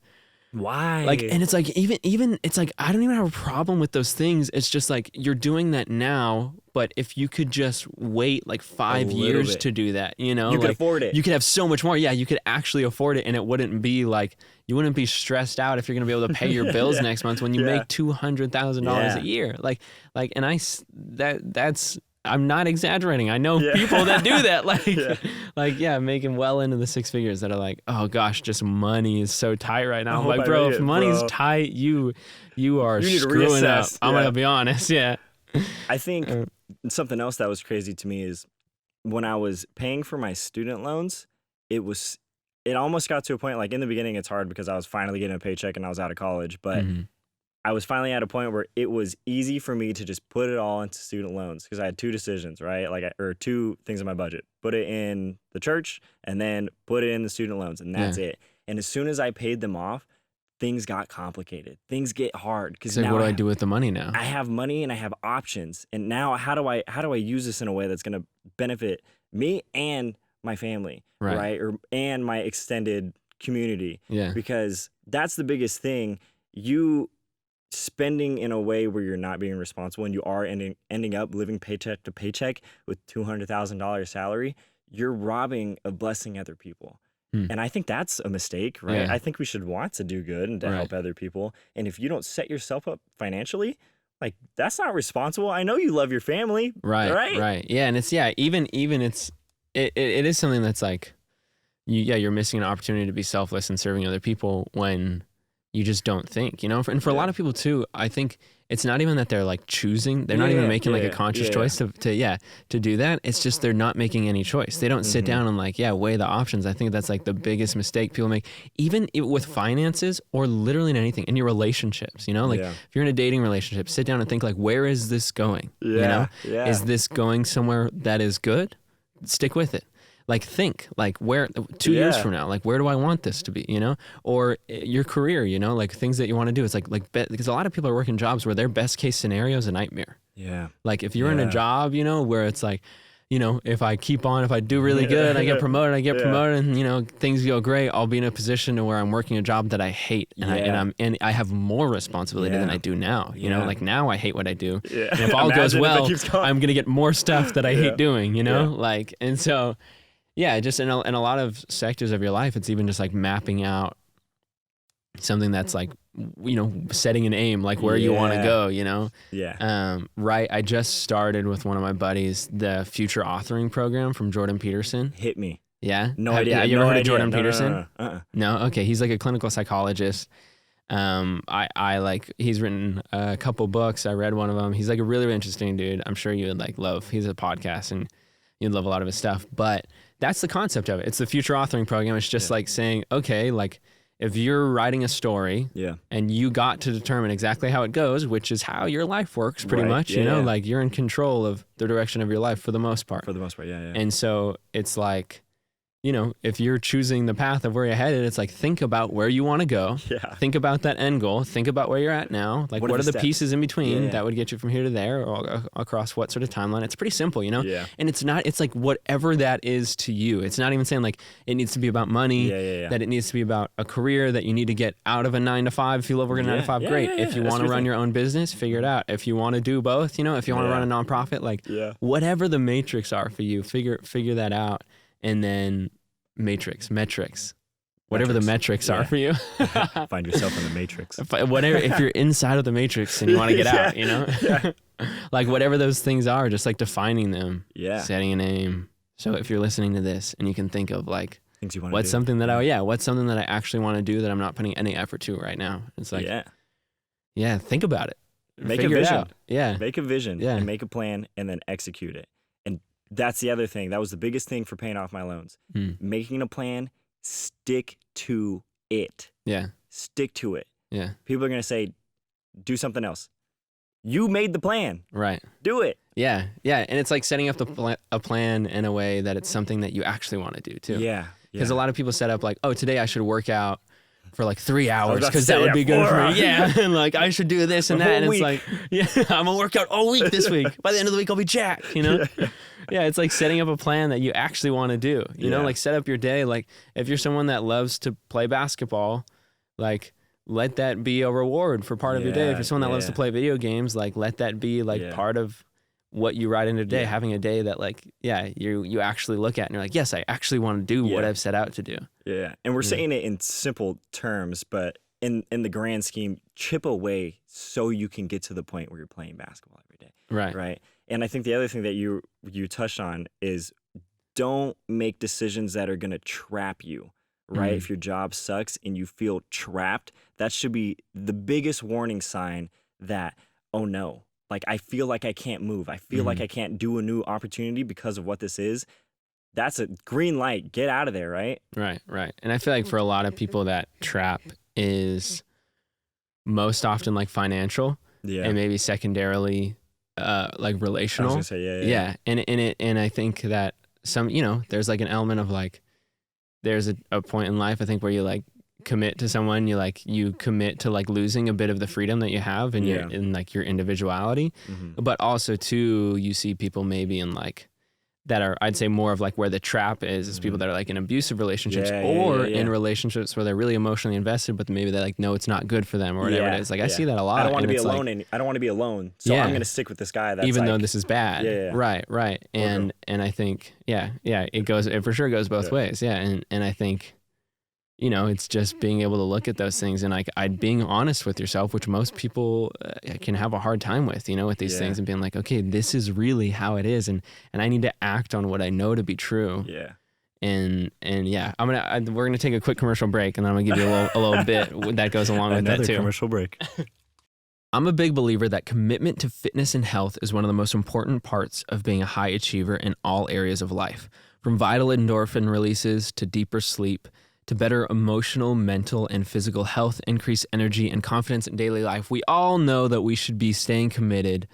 why? Like, and it's like even it's like I don't even have a problem with those things. It's just like you're doing that now, but if you could just wait like 5 years to do that, you could afford it. You could have so much more. Yeah, you could actually afford it, and it wouldn't be like you wouldn't be stressed out if you're gonna be able to pay your bills next month when you make $200,000 a year. That's. I'm not exaggerating. I know people that do that, making well into the six figures that are like, oh gosh, just money is so tight right now. I'm like, bro, if money's tight, you are screwing up. I'm gonna be honest. Yeah. I think something else that was crazy to me is when I was paying for my student loans, it almost got to a point, like in the beginning, it's hard because I was finally getting a paycheck and I was out of college, but I was finally at a point where it was easy for me to just put it all into student loans because I had two decisions, right? Or two things in my budget: put it in the church and then put it in the student loans, and that's it. And as soon as I paid them off, things got complicated. Things get hard because what do I do with the money now? I have money and I have options, and now how do I use this in a way that's going to benefit me and my family, right? And my extended community, because that's the biggest thing. You spending in a way where you're not being responsible and you are ending up living paycheck to paycheck with $200,000 salary, you're robbing of blessing other people. And I think that's a mistake, right? Yeah. I think we should want to do good and to help other people. And if you don't set yourself up financially, like that's not responsible. I know you love your family, right? Yeah, and it's even it is something that's like you're missing an opportunity to be selfless and serving other people when you just don't think, and for a lot of people too, I think it's not even that they're like choosing, they're not even making like a conscious choice to do that. It's just they're not making any choice. They don't sit down and like weigh the options. I think that's like the biggest mistake people make, even with finances or literally in anything, in your relationships, if you're in a dating relationship, sit down and think like, where is this going? Is this going somewhere that is good? Stick with it. Like think like where 2 years from now, like where do I want this to be, or your career, like things that you want to do. It's like because a lot of people are working jobs where their best case scenario is a nightmare. Yeah. Like if you're in a job, where it's like, if I do really good, I get promoted, and things go great, I'll be in a position to where I'm working a job that I hate, and I have more responsibility than I do now. Like now I hate what I do, and if all goes well, I'm gonna get more stuff that I hate doing. Like, and so. Yeah, just in a lot of sectors of your life, it's even just like mapping out something that's like, setting an aim, like where you want to go, Right. I just started with one of my buddies, the Future Authoring Program from Jordan Peterson. Hit me. Yeah? No idea. Have you ever heard of Jordan Peterson? No. No? Okay. He's like a clinical psychologist. I like, he's written a couple books. I read one of them. He's like a really, really interesting dude. I'm sure you would like love, he's a podcast and you'd love a lot of his stuff, but that's the concept of it. It's the Future Authoring Program. It's just like saying, okay, like if you're writing a story and you got to determine exactly how it goes, which is how your life works pretty much, like you're in control of the direction of your life for the most part. Yeah. And so it's like, if you're choosing the path of where you're headed, it's like, think about where you want to go. Yeah. Think about that end goal. Think about where you're at now. Like, what are the pieces in between that would get you from here to there or across what sort of timeline? It's pretty simple, Yeah. And it's like whatever that is to you. It's not even saying like it needs to be about money, that it needs to be about a career that you need to get out of a 9-to-5. If you love working 9-to-5, great. If you want to run your own business, figure it out. If you want to do both, if you want to run a nonprofit, like whatever the matrix are for you, figure that out. And then metrics, whatever the metrics are for you. Find yourself in the matrix. Whatever, if you're inside of the matrix and you want to get out, like whatever those things are, just like defining them, setting a name. So if you're listening to this and you can think of like, things you want to do. What's something that I actually want to do that I'm not putting any effort to right now? It's like, think about it. Make a vision. Make a vision and make a plan and then execute it. And that's the other thing. That was the biggest thing for paying off my loans. Making a plan, stick to it. Yeah. Stick to it. Yeah. People are going to say, do something else. You made the plan. Right. Do it. Yeah. Yeah. And it's like setting up a plan in a way that it's something that you actually want to do too. Yeah. Because a lot of people set up like, oh, today I should work out for like 3 hours because that would be good for me. Yeah. And like, I should do this and that. And it's like, I'm going to work out all week this week. By the end of the week, I'll be jacked, Yeah. It's like setting up a plan that you actually want to do, you know, like set up your day. Like if you're someone that loves to play basketball, like let that be a reward for part of your day. If you're someone that loves to play video games, like let that be like part of what you write into a day, having a day that like, you actually look at and you're like, yes, I actually want to do what I've set out to do. Yeah. And we're saying it in simple terms, but in the grand scheme, chip away so you can get to the point where you're playing basketball every day. Right. Right. And I think the other thing that you touched on is don't make decisions that are going to trap you. Right. If your job sucks and you feel trapped, that should be the biggest warning sign that, oh no, like I feel like I can't move. I feel like I can't do a new opportunity because of what this is. That's a green light. Get out of there. Right. Right. Right. And I feel like for a lot of people that trap is most often like financial and maybe secondarily like relational. I was gonna say, And I think that some, there's like an element of like, there's a point in life, I think, where you like commit to someone, you commit to like losing a bit of the freedom that you have and in like your individuality. But also too, you see people maybe in like that are, I'd say more of like where the trap is people that are like in abusive relationships in relationships where they're really emotionally invested, but maybe they like know it's not good for them or whatever it is. Like I see that a lot. I don't want to be alone. I don't want to be alone. So I'm going to stick with this guy. That's even though this is bad. Right. And I think, it for sure goes both ways. Yeah. And I think it's just being able to look at those things and like being honest with yourself, which most people can have a hard time with, with these things, and being like, okay, this is really how it is, and I need to act on what I know to be true. Yeah. And yeah, we're gonna take a quick commercial break, and then I'm gonna give you a little bit that goes along with that too. Another commercial break. I'm a big believer that commitment to fitness and health is one of the most important parts of being a high achiever in all areas of life, from vital endorphin releases to deeper sleep, to better emotional, mental, and physical health, increased energy, and confidence in daily life. We all know that we should be staying committed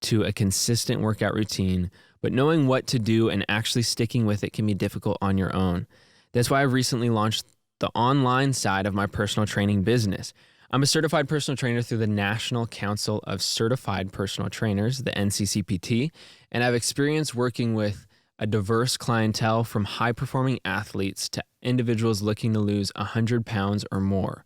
to a consistent workout routine, but knowing what to do and actually sticking with it can be difficult on your own. That's why I've recently launched the online side of my personal training business. I'm a certified personal trainer through the National Council of Certified Personal Trainers, the NCCPT, and I've experience working with a diverse clientele from high-performing athletes to individuals looking to lose 100 pounds or more.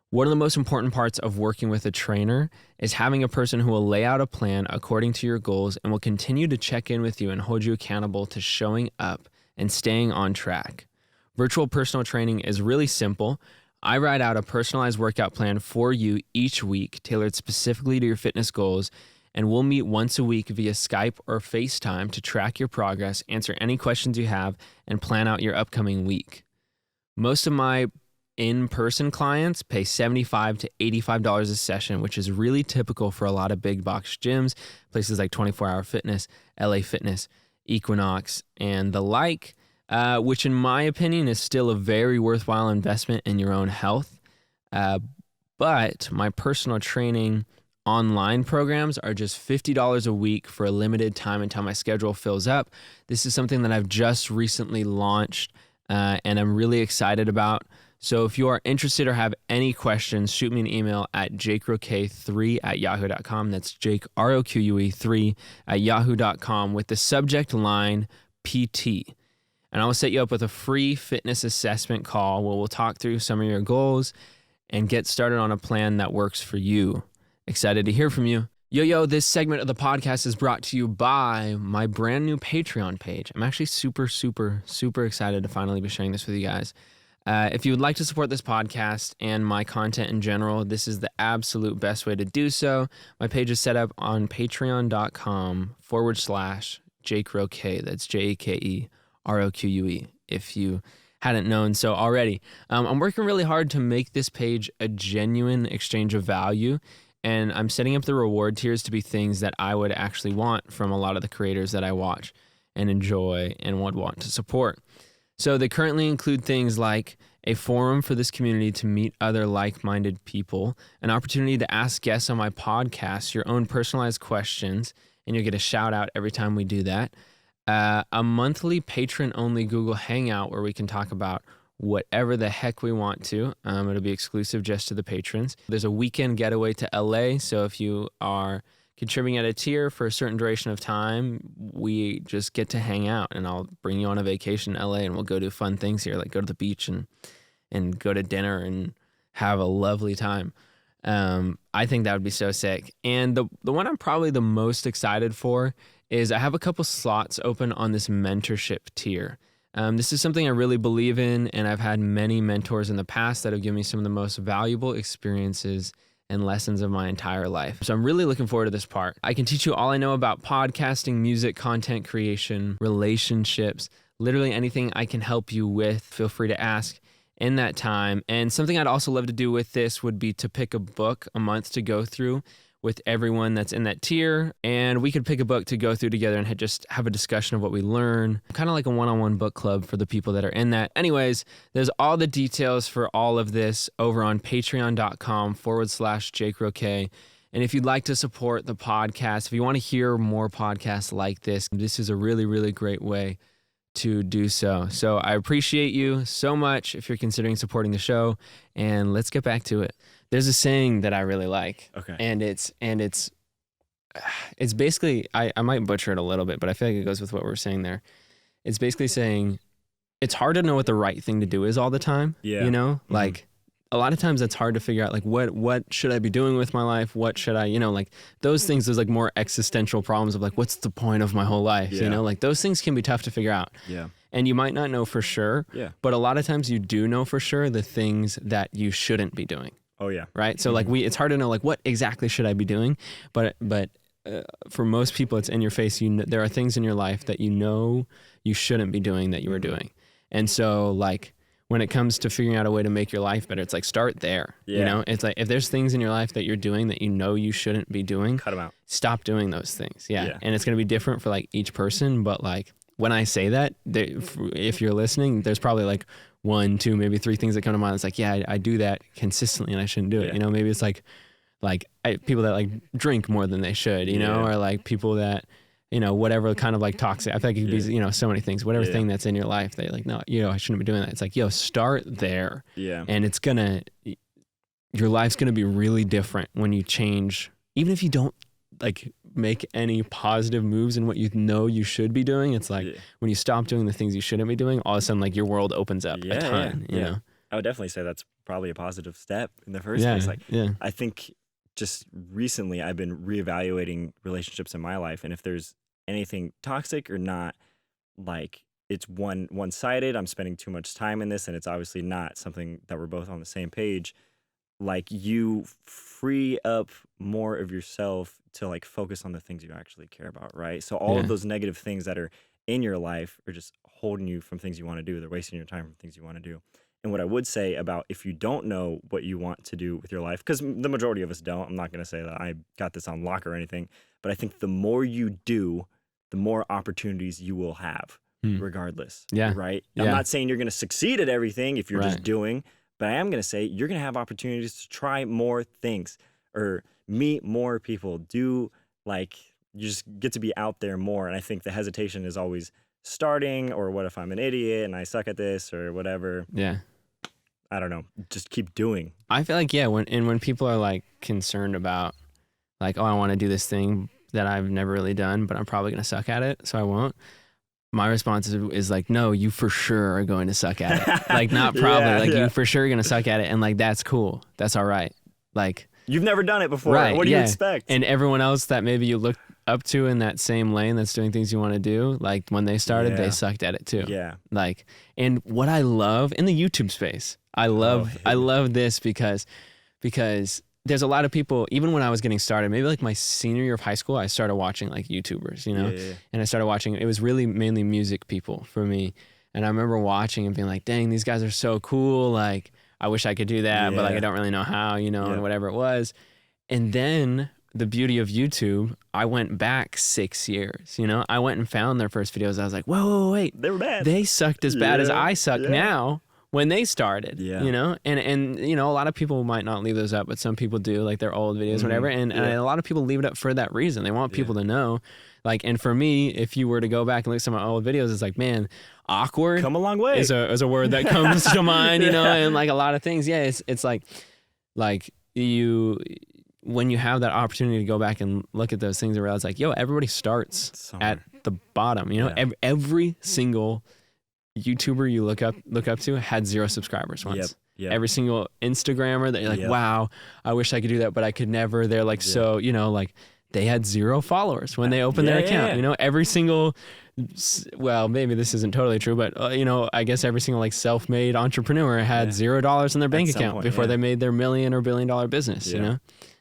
One of the most important parts of working with a trainer is having a person who will lay out a plan according to your goals and will continue to check in with you and hold you accountable to showing up and staying on track. Virtual personal training is really simple. I write out a personalized workout plan for you each week, tailored specifically to your fitness goals, and we'll meet once a week via Skype or FaceTime to track your progress, answer any questions you have, and plan out your upcoming week. Most of my in-person clients pay $75 to $85 a session, which is really typical for a lot of big box gyms, places like 24 Hour Fitness, LA Fitness, Equinox, and the like, which in my opinion is still a very worthwhile investment in your own health. But my personal training online programs are just $50 a week for a limited time until my schedule fills up. This is something that I've just recently launched, and I'm really excited about. So if you are interested or have any questions, shoot me an email at jakeroque3@yahoo.com. That's Jake, ROQUE 3@yahoo.com with the subject line PT. And I will set you up with a free fitness assessment call where we'll talk through some of your goals and get started on a plan that works for you. Excited to hear from you. Yo, this segment of the podcast is brought to you by my brand new Patreon page. I'm actually super excited to finally be sharing this with you guys. If you would like to support this podcast and my content in general, this is the absolute best way to do so. My page is set up on patreon.com/Jake Roque. That's JakeRoque, if you hadn't known so already. I'm working really hard to make this page a genuine exchange of value, and I'm setting up the reward tiers to be things that I would actually want from a lot of the creators that I watch and enjoy and would want to support. So they currently include things like a forum for this community to meet other like-minded people, an opportunity to ask guests on my podcast your own personalized questions, and you'll get a shout out every time we do that. A monthly patron-only Google Hangout where we can talk about whatever the heck we want to. It'll be exclusive just to the patrons. There's a weekend getaway to LA, so if you are contributing at a tier for a certain duration of time, we just get to hang out, and I'll bring you on a vacation in LA, and we'll go do fun things here, like go to the beach and go to dinner and have a lovely time. I think that would be so sick. And the one I'm probably the most excited for is I have a couple slots open on this mentorship tier. This is something I really believe in, and I've had many mentors in the past that have given me some of the most valuable experiences and lessons of my entire life. So I'm really looking forward to this part. I can teach you all I know about podcasting, music, content creation, relationships, literally anything I can help you with. Feel free to ask in that time. And something I'd also love to do with this would be to pick a book a month to go through with everyone that's in that tier, and we could pick a book to go through together and just have a discussion of what we learn, kind of like a one-on-one book club for the people that are in that. Anyways, there's all the details for all of this over on patreon.com/Jake Roque. And if you'd like to support the podcast, if you want to hear more podcasts like this is a really, really great way to do so. So I appreciate you so much if you're considering supporting the show, and let's get back to it. There's a saying that I really like. Okay. And it's basically, I might butcher it a little bit, but I feel like it goes with what we're saying there. It's basically saying it's hard to know what the right thing to do is all the time. Yeah. You know, Mm-hmm. like a lot of times it's hard to figure out like what should I be doing with my life? What should I, like those things, there's like more existential problems of like, what's the point of my whole life? Yeah. Like those things can be tough to figure out. Yeah. And you might not know for sure, but a lot of times you do know for sure the things that you shouldn't be doing. Oh yeah. Right. So like it's hard to know like what exactly should I be doing, but for most people it's in your face. There are things in your life that you shouldn't be doing that you are doing, and so like when it comes to figuring out a way to make your life better, it's like start there. You know, it's like if there's things in your life that you're doing that you shouldn't be doing, cut them out. Stop doing those things. And it's gonna be different for like each person, but like. When I say that, if you're listening, there's probably like 1, 2, maybe 3 things that come to mind. It's like, yeah, I do that consistently and I shouldn't do it. You know, maybe it's like people that like drink more than they should, you know, or like people that, you know, whatever kind of like toxic. I feel like it could be, you know, so many things, whatever thing that's in your life that you're like, no, you know, I shouldn't be doing that. It's like, start there. Yeah. And your life's going to be really different when you change, even if you don't like make any positive moves in what you know you should be doing. It's like when you stop doing the things you shouldn't be doing, all of a sudden like your world opens up a ton, you know? I would definitely say that's probably a positive step in the first place. Like, I think just recently I've been reevaluating relationships in my life. And if there's anything toxic or not, like it's one-sided, I'm spending too much time in this and it's obviously not something that we're both on the same page. Like you free up more of yourself to like focus on the things you actually care about, right? So all of those negative things that are in your life are just holding you from things you want to do. They're wasting your time from things you want to do. And what I would say about if you don't know what you want to do with your life, because the majority of us don't, I'm not going to say that I got this on lock or anything, but I think the more you do, the more opportunities you will have regardless, right? I'm not saying you're going to succeed at everything if you're just doing, but I am going to say you're going to have opportunities to try more things or meet more people, do like, you just get to be out there more. And I think the hesitation is always starting, or what if I'm an idiot and I suck at this or whatever. Yeah. I don't know. Just keep doing. I feel like, when people are like concerned about like, oh, I want to do this thing that I've never really done, but I'm probably going to suck at it, so I won't. My response is like, no, you for sure are going to suck at it. Like, not probably, you for sure are going to suck at it. And like, that's cool. That's all right. Like, you've never done it before. Right, what do you expect? And everyone else that maybe you look up to in that same lane that's doing things you want to do, like when they started, they sucked at it too. Yeah. Like, and what I love in the YouTube space, I love this because there's a lot of people, even when I was getting started, maybe like my senior year of high school, I started watching like YouTubers, you know, and I started watching, it was really mainly music people for me. And I remember watching and being like, dang, these guys are so cool. Like, I wish I could do that, but like, I don't really know how, you know, and whatever it was. And then the beauty of YouTube, I went back 6 years, you know, I went and found their first videos. I was like, whoa, wait, they were bad. They sucked as bad as I suck now. When they started, you know, and you know, a lot of people might not leave those up, but some people do, like their old videos, whatever. And a lot of people leave it up for that reason. They want people to know. Like, and for me, if you were to go back and look at some of my old videos, it's like, man, awkward. Come a long way. Is a word that comes to mind, you know, and like a lot of things. Yeah, it's like when you have that opportunity to go back and look at those things and realize like, yo, everybody starts somewhere at the bottom, you know, every single YouTuber you look up to had 0 subscribers once. Yep. Every single Instagrammer that you're like, wow, I wish I could do that, but I could never. They're like, so, you know, like they had 0 followers when they opened their account. You know, every single, well, maybe this isn't totally true, but you know, I guess every single like self-made entrepreneur had $0 in their bank account before they made their $1 million or $1 billion business. You know,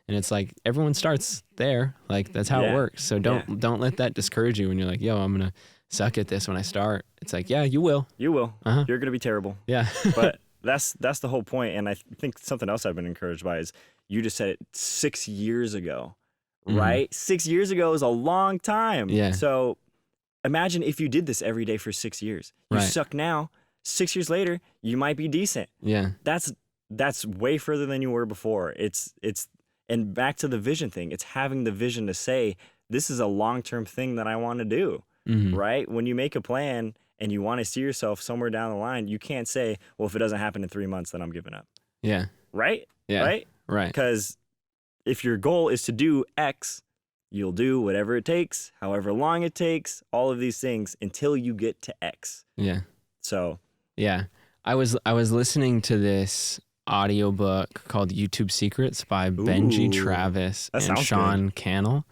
and it's like everyone starts there. Like that's how it works. So don't let that discourage you when you're like, yo, I'm gonna suck at this when I start. It's like, yeah, you will. You will. You're going to be terrible. Yeah. But that's the whole point. And I think something else I've been encouraged by is you just said it 6 years ago, right? 6 years ago is a long time. Yeah. So imagine if you did this every day for 6 years. You suck now. 6 years later, you might be decent. Yeah. That's way further than you were before. And back to the vision thing. It's having the vision to say, this is a long-term thing that I want to do. Right? When you make a plan and you want to see yourself somewhere down the line, you can't say, well, if it doesn't happen in 3 months, then I'm giving up. Yeah. Right? Yeah. Right? Right. Because if your goal is to do X, you'll do whatever it takes, however long it takes, all of these things until you get to X. Yeah. So. Yeah. I was listening to this audiobook called YouTube Secrets by Benji Travis and Sean Cannell,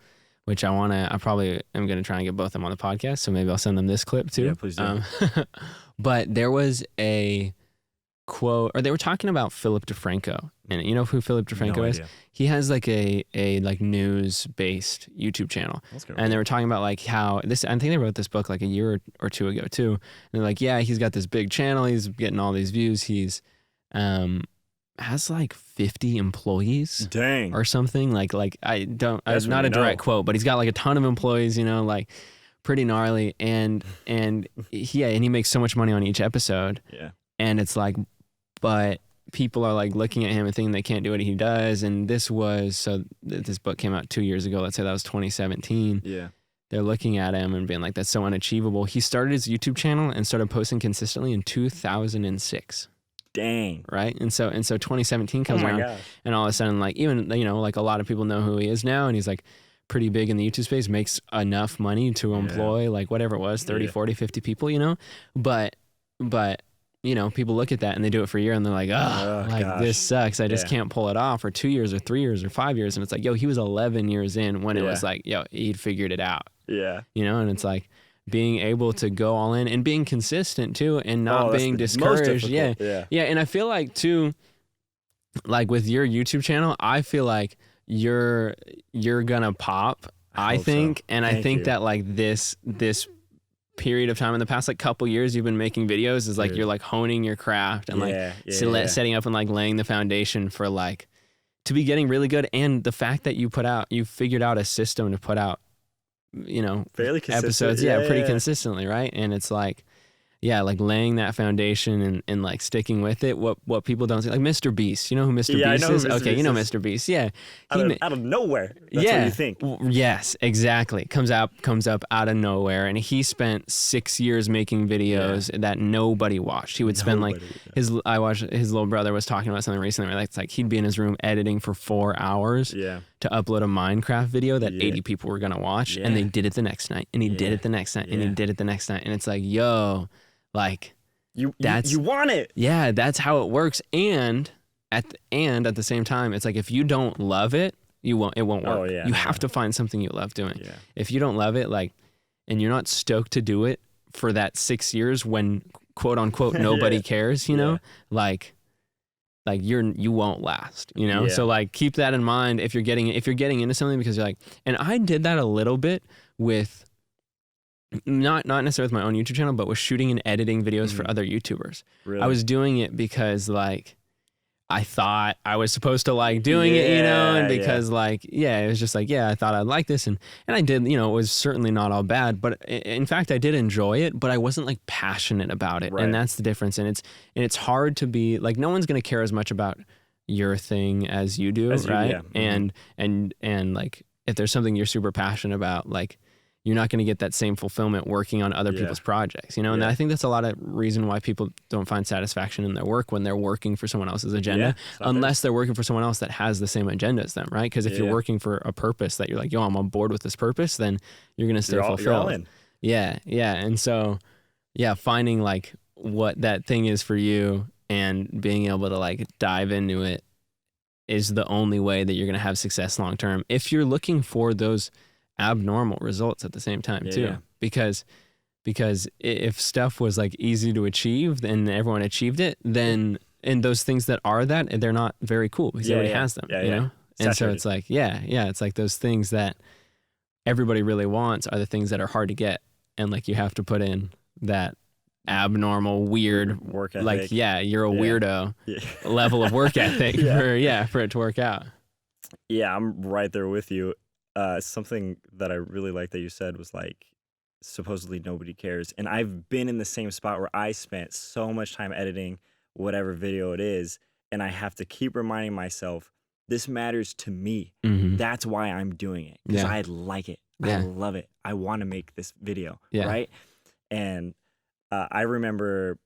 which I probably am going to try and get both of them on the podcast. So maybe I'll send them this clip too. Yeah, please do. But there was a quote, or they were talking about Philip DeFranco. And you know who Philip DeFranco is? Idea. He has like a like news-based YouTube channel. And they were talking about like how this, I think they wrote this book like a year or two ago too. And they're like, yeah, he's got this big channel. He's getting all these views. He's has like 50 employees. Dang. Or something. Like I don't, it's not a direct quote, but he's got like a ton of employees, you know, like pretty gnarly. And he makes so much money on each episode. Yeah. And it's like, but people are like looking at him and thinking they can't do what he does. And this book came out 2 years ago. Let's say that was 2017. Yeah. They're looking at him and being like, that's so unachievable. He started his YouTube channel and started posting consistently in 2006. Dang. Right. And so 2017 comes around, and all of a sudden, like, even, you know, like a lot of people know who he is now, and he's like pretty big in the YouTube space, makes enough money to employ like whatever it was, 30, 40, 50 people, you know, but you know, people look at that and they do it for a year and they're like, this sucks. I just can't pull it off, or 2 years or 3 years or 5 years. And it's like, yo, he was 11 years in when it was like, yo, he'd figured it out. Yeah. You know, and it's like being able to go all in and being consistent too, and not being discouraged. Yeah. And I feel like too, like with your YouTube channel, I feel like you're gonna pop, I think. So. And I think that like this period of time in the past like couple years you've been making videos is like you're like honing your craft and setting up and like laying the foundation for like to be getting really good. And the fact that you figured out a system to put out, you know, fairly episodes pretty consistently, right? And it's like like laying that foundation and like sticking with it. What people don't see, like Mr. Beast. You know who Mr. Beast is? Okay, you know Mr. Beast. Yeah. Out of nowhere. That's what you think. Yes, exactly. Comes up out of nowhere. And he spent 6 years making videos that nobody watched. He would spend his little brother was talking about something recently where it's like he'd be in his room editing for 4 hours to upload a Minecraft video that 80 people were gonna watch. And they did it the next night. And he did it the next night. And he did it the next night. And it's like, yo, like you want it. Yeah, that's how it works. And at the same time, it's like if you don't love it, it won't work. Oh, yeah, you have to find something you love doing. Yeah. If you don't love it, like, and you're not stoked to do it for that 6 years when quote unquote nobody cares, you know, like you won't last, you know? So like keep that in mind if you're getting into something, because you're like, and I did that a little bit with not necessarily with my own YouTube channel, but with shooting and editing videos for other YouTubers. Really? I was doing it because like I thought I was supposed to like doing it, you know, and because like, it was just like, I thought I'd like this. And I did, you know, it was certainly not all bad, but in fact, I did enjoy it, but I wasn't like passionate about it. Right. And that's the difference. And it's hard to be like, no one's going to care as much about your thing as you do. Right. And like, if there's something you're super passionate about, like, you're not going to get that same fulfillment working on other people's projects, you know? And I think that's a lot of reason why people don't find satisfaction in their work when they're working for someone else's agenda, unless they're working for someone else that has the same agenda as them, right? Because if you're working for a purpose that you're like, yo, I'm on board with this purpose, then you're going to stay fulfilled. You're all in. Yeah. And so, finding like what that thing is for you and being able to like dive into it is the only way that you're going to have success long term. If you're looking for those abnormal results at the same time too, because if stuff was like easy to achieve and everyone achieved it, then and those things that are that, they're not very cool because everybody has them, you know? And so it's like, it's like those things that everybody really wants are the things that are hard to get, and like you have to put in that abnormal, weird work ethic. Like, you're a weirdo level of work ethic for it to work out. Yeah, I'm right there with you. Something that I really like that you said was like, supposedly nobody cares. And I've been in the same spot where I spent so much time editing whatever video it is, and I have to keep reminding myself, this matters to me. That's why I'm doing it, because I like it. I love it. I want to make this video, right? And I remember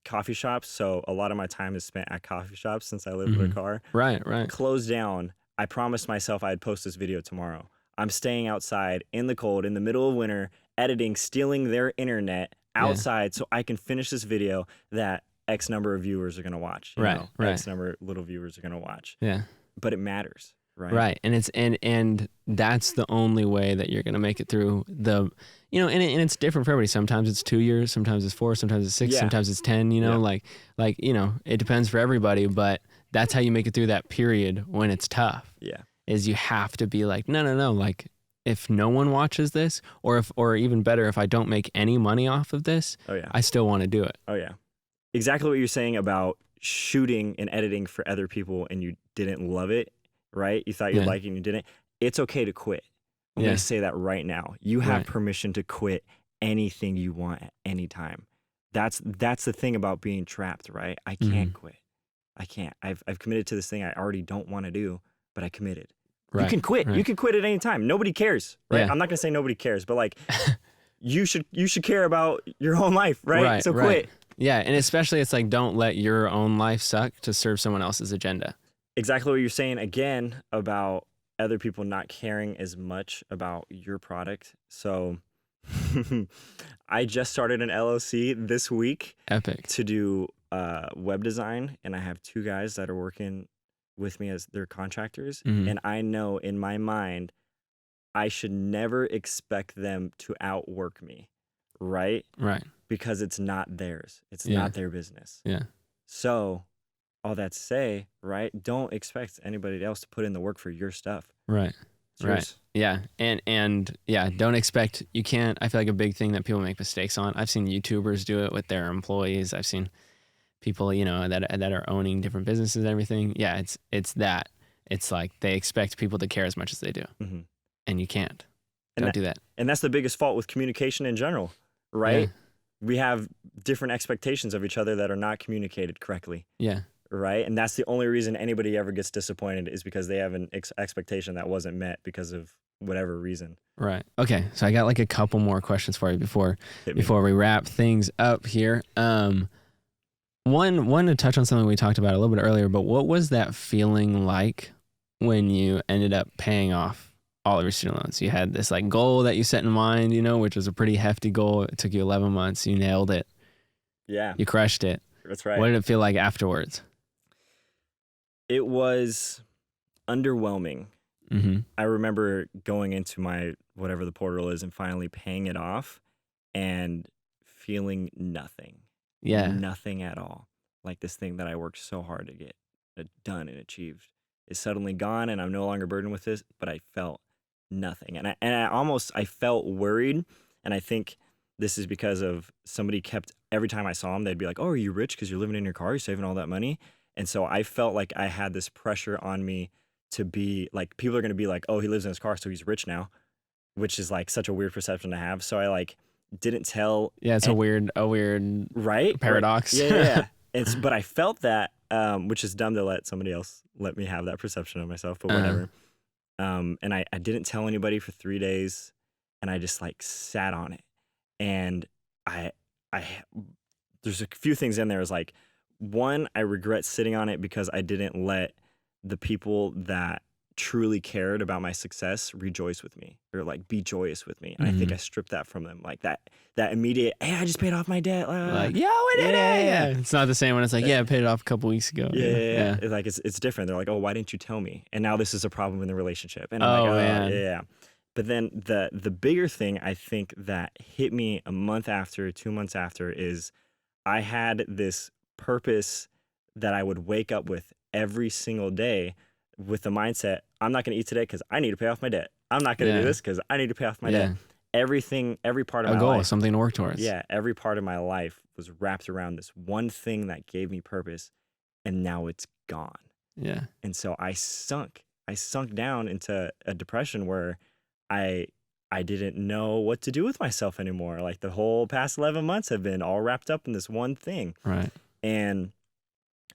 coffee shops, so a lot of my time is spent at coffee shops since I live in a car. Right. Closed down. I promised myself I'd post this video tomorrow. I'm staying outside in the cold, in the middle of winter, editing, stealing their internet outside so I can finish this video that X number of viewers are going to watch. You know, X number of little viewers are going to watch. Yeah. But it matters. Right. Right. And and that's the only way that you're going to make it through and it's different for everybody. Sometimes it's 2 years, sometimes it's 4, sometimes it's 6, Yeah. sometimes it's 10, it depends for everybody, but that's how you make it through that period when it's tough. Yeah. Is you have to be like, no, like if no one watches this, or even better, if I don't make any money off of this, Oh yeah. I still want to do it. Oh yeah. Exactly what you're saying about shooting and editing for other people and you didn't love it, right? You thought you'd Yeah. like it and you didn't. It's okay to quit. I'm Yeah. going to say that right now. You have Right. permission to quit anything you want at any time. That's the thing about being trapped, right? I can't quit. I can't. I've committed to this thing I already don't want to do, but I committed. Right. You can quit. Right. You can quit at any time. Nobody cares, right? Yeah. I'm not going to say nobody cares, but like you should care about your own life, right? Right, So right. quit. Yeah, and especially it's like don't let your own life suck to serve someone else's agenda. Exactly what you're saying again about other people not caring as much about your product. So I just started an LLC this week Epic. to do web design, and I have 2 guys that are working with me as their contractors. Mhm. And I know in my mind, I should never expect them to outwork me, right? Right. Because it's not theirs. It's Yeah. not their business. Yeah. So all that to say, right? Don't expect anybody else to put in the work for your stuff. Right. It's Right. yours. Yeah. And yeah, don't expect I feel like a big thing that people make mistakes on. I've seen YouTubers do it with their employees. I've seen people, that are owning different businesses and everything. Yeah, it's that. It's like they expect people to care as much as they do. Mhm. And you can't. And Don't do that. And that's the biggest fault with communication in general, right? Yeah. We have different expectations of each other that are not communicated correctly, Yeah. right? And that's the only reason anybody ever gets disappointed is because they have an expectation that wasn't met because of whatever reason. Right. Okay. So I got like a couple more questions for you before Hit me. we wrap things up here. One to touch on something we talked about a little bit earlier, but what was that feeling like when you ended up paying off all of your student loans? You had this like goal that you set in mind, which was a pretty hefty goal. It took you 11 months. You nailed it. Yeah, You crushed it. that's right. What did it feel like afterwards? It was underwhelming. Mm-hmm. I remember going into my whatever the portal is and finally paying it off and feeling nothing. Yeah. Nothing at all. Like this thing that I worked so hard to get done and achieved is suddenly gone and I'm no longer burdened with this, but I felt nothing. And I felt worried. And I think this is because of somebody kept, every time I saw them, they'd be like, oh, are you rich because you're living in your car? You're saving all that money. And so I felt like I had this pressure on me to be like, people are going to be like, oh, he lives in his car, so he's rich now, which is like such a weird perception to have. So I like didn't tell. Yeah. It's a weird Right? paradox. Yeah. But I felt that, which is dumb to let somebody else let me have that perception of myself, but whatever. And I didn't tell anybody for 3 days, and I just like sat on it. And I there's a few things in there. Is like, one, I regret sitting on it because I didn't let the people that truly cared about my success rejoice with me or like be joyous with me. And I think I stripped that from them. Like that immediate, hey, I just paid off my debt. Like, yo, we did it. Yeah. It's not the same when it's like, yeah, I paid it off a couple weeks ago. Yeah. It's like, it's different. They're like, oh, why didn't you tell me? And now this is a problem in the relationship. And I'm Oh, like, oh, man. yeah. But then the bigger thing I think that hit me a month after, 2 months after is I had this purpose that I would wake up with every single day with the mindset, I'm not going to eat today because I need to pay off my debt. I'm not going to do this because I need to pay off my debt. Every part of my goal, life. something to work towards. Yeah, every part of my life was wrapped around this one thing that gave me purpose, and now it's gone. Yeah. And so I sunk down into a depression where I didn't know what to do with myself anymore. Like the whole past 11 months have been all wrapped up in this one thing. Right. And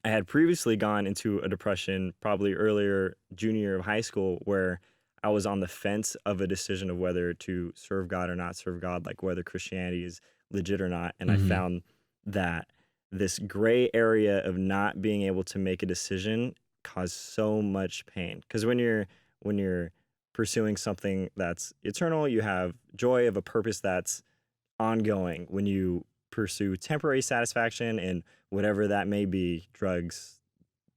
I had previously gone into a depression probably earlier, junior year of high school, where I was on the fence of a decision of whether to serve God or not serve God, like whether Christianity is legit or not. And I found that this gray area of not being able to make a decision caused so much pain. Because when you're pursuing something that's eternal, you have joy of a purpose that's ongoing. When you pursue temporary satisfaction and whatever that may be, drugs,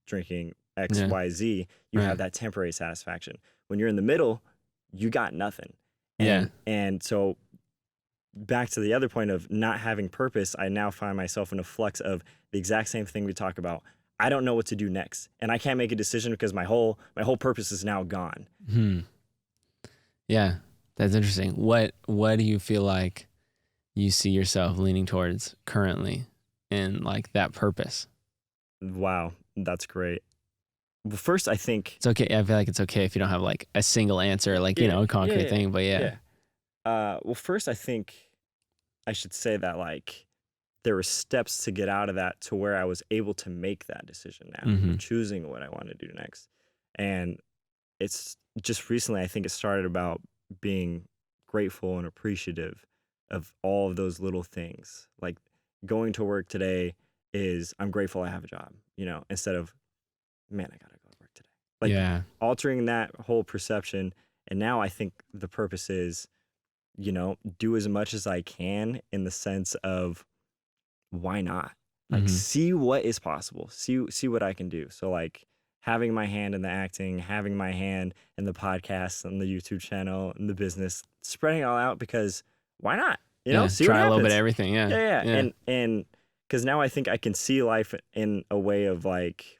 drinking, X, Yeah. Y, Z, you Right. have that temporary satisfaction. When you're in the middle, you got nothing. Yeah. And so back to the other point of not having purpose, I now find myself in a flux of the exact same thing we talk about. I don't know what to do next, and I can't make a decision because my whole purpose is now gone. Yeah, that's interesting. What do you feel like you see yourself leaning towards currently in like that purpose? Wow, that's great. Well, first, I think It's okay. I feel like it's okay if you don't have like a single answer, like, you know, a concrete thing, but yeah. Well, first, I think I should say that like there were steps to get out of that to where I was able to make that decision now, Mhm. choosing what I want to do next. And it's just recently, I think it started about being grateful and appreciative of all of those little things. Like going to work today is I'm grateful I have a job, you know, instead of, man, I gotta go to work today. Like Yeah. altering that whole perception. And now I think the purpose is, you know, do as much as I can in the sense of why not? Like Mhm. see what is possible. See what I can do. So like having my hand in the acting, having my hand in the podcast and the YouTube channel and the business, spreading it all out because why not? You know, Yeah. see Try what a little bit happens. of everything. Yeah. Yeah. And because now I think I can see life in a way of like,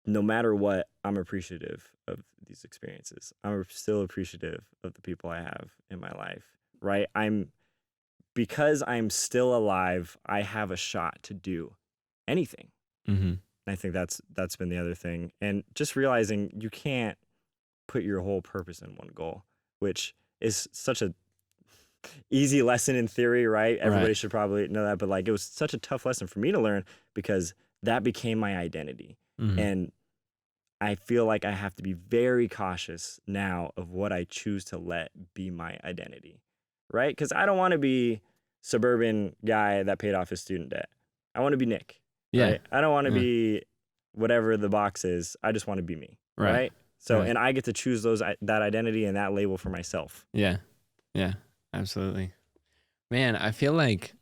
no matter what, I'm appreciative of these experiences. I'm still appreciative of the people I have in my life, right? Because I'm still alive, I have a shot to do anything. Mhm. I think that's been the other thing. And just realizing you can't put your whole purpose in one goal, which is such a easy lesson in theory, right? Everybody Right. should probably know that, but like it was such a tough lesson for me to learn because that became my identity. Mhm. And I feel like I have to be very cautious now of what I choose to let be my identity, right? Because I don't want to be suburban guy that paid off his student debt. I want to be Nick, Yeah. right? I don't want to Yeah. be whatever the box is. I just want to be me, Right. right? So, Right. and I get to choose that identity and that label for myself. Yeah. Yeah. Absolutely. Man, I feel like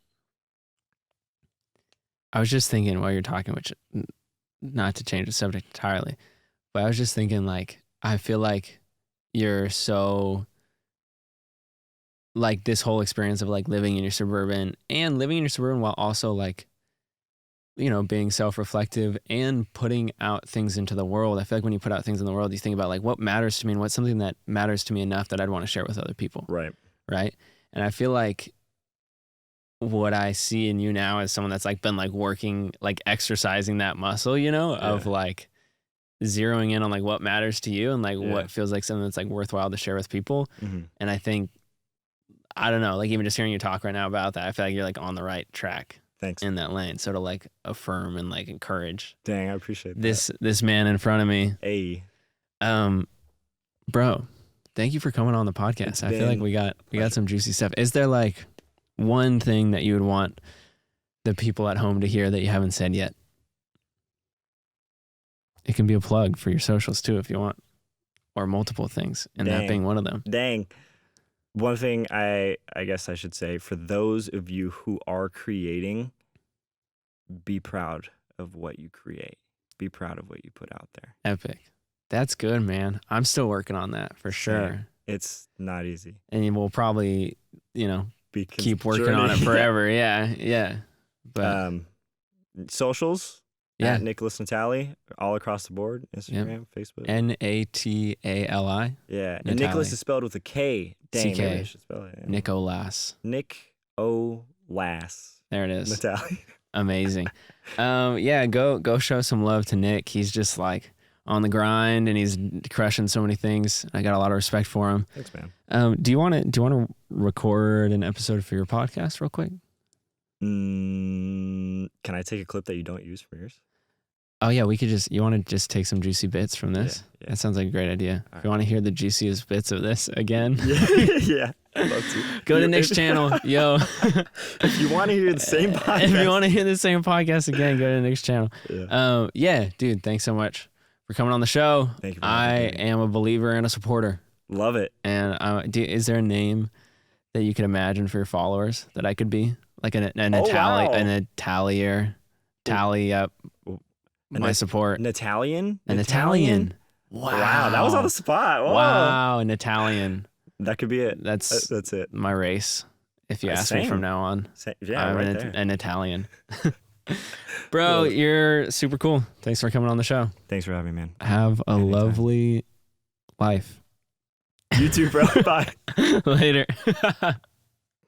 I was just thinking while you're talking, which not to change the subject entirely, but I was just thinking like, I feel like you're so like this whole experience of like living in your suburban while also like, you know, being self-reflective and putting out things into the world. I feel like when you put out things in the world, you think about like what matters to me and what's something that matters to me enough that I'd want to share with other people. Right. Right. And I feel like what I see in you now is someone that's like been like working, like exercising that muscle, you know, of like zeroing in on like what matters to you and like what feels like something that's like worthwhile to share with people. Mhm. And I think, I don't know, like even just hearing you talk right now about that, I feel like you're like on the right track. Thanks. In that lane. So to like affirm and like encourage Dang, I appreciate this man in front of me. Hey. Bro, thank you for coming on the podcast. I feel like we got some juicy stuff. Is there like one thing that you would want the people at home to hear that you haven't said yet? It can be a plug for your socials too if you want, or multiple things, and that being one of them. Dang. One thing I guess I should say, for those of you who are creating, be proud of what you create. Be proud of what you put out there. Epic. That's good, man. I'm still working on that for sure. It's not easy. And we'll probably, you know, keep working on it forever. Yeah. But socials, at Nickolas Natali, all across the board, Instagram, Facebook. Natali. Yeah, and Nickolas is spelled with a K. Dang, maybe I should spell it. Yeah. Nickolas. Nickolas. There it is. Natali. Amazing. Go show some love to Nick. He's just like on the grind and he's crushing so many things. I got a lot of respect for him. Thanks, man. Do you want to record an episode for your podcast real quick? Can I take a clip that you don't use from yours? Oh yeah, you want to just take some juicy bits from this? Yeah. That sounds like a great idea. All if you want to hear the juiciest bits of this again, yeah, I'd love to. Go to Nick's channel, yo. If you want to hear the same podcast. If you want to hear the same podcast again, go to Nick's channel. Yeah. Dude, thanks so much for coming on the show. Thank you. I am a believer and a supporter. Love it. And is there a name that you could imagine for your followers that I could be? Like an Italian, an Italier, tally up. my support. Italian? An Italian. Wow, that was on the spot. Whoa. Wow, an Italian. That could be it. That's it. my race. If you ask me from now on, Yeah, I'm right there. an Italian. Bro, you're super cool. Thanks for coming on the show. Thanks for having me, man. Have a lovely life. You too, bro. Bye. Later.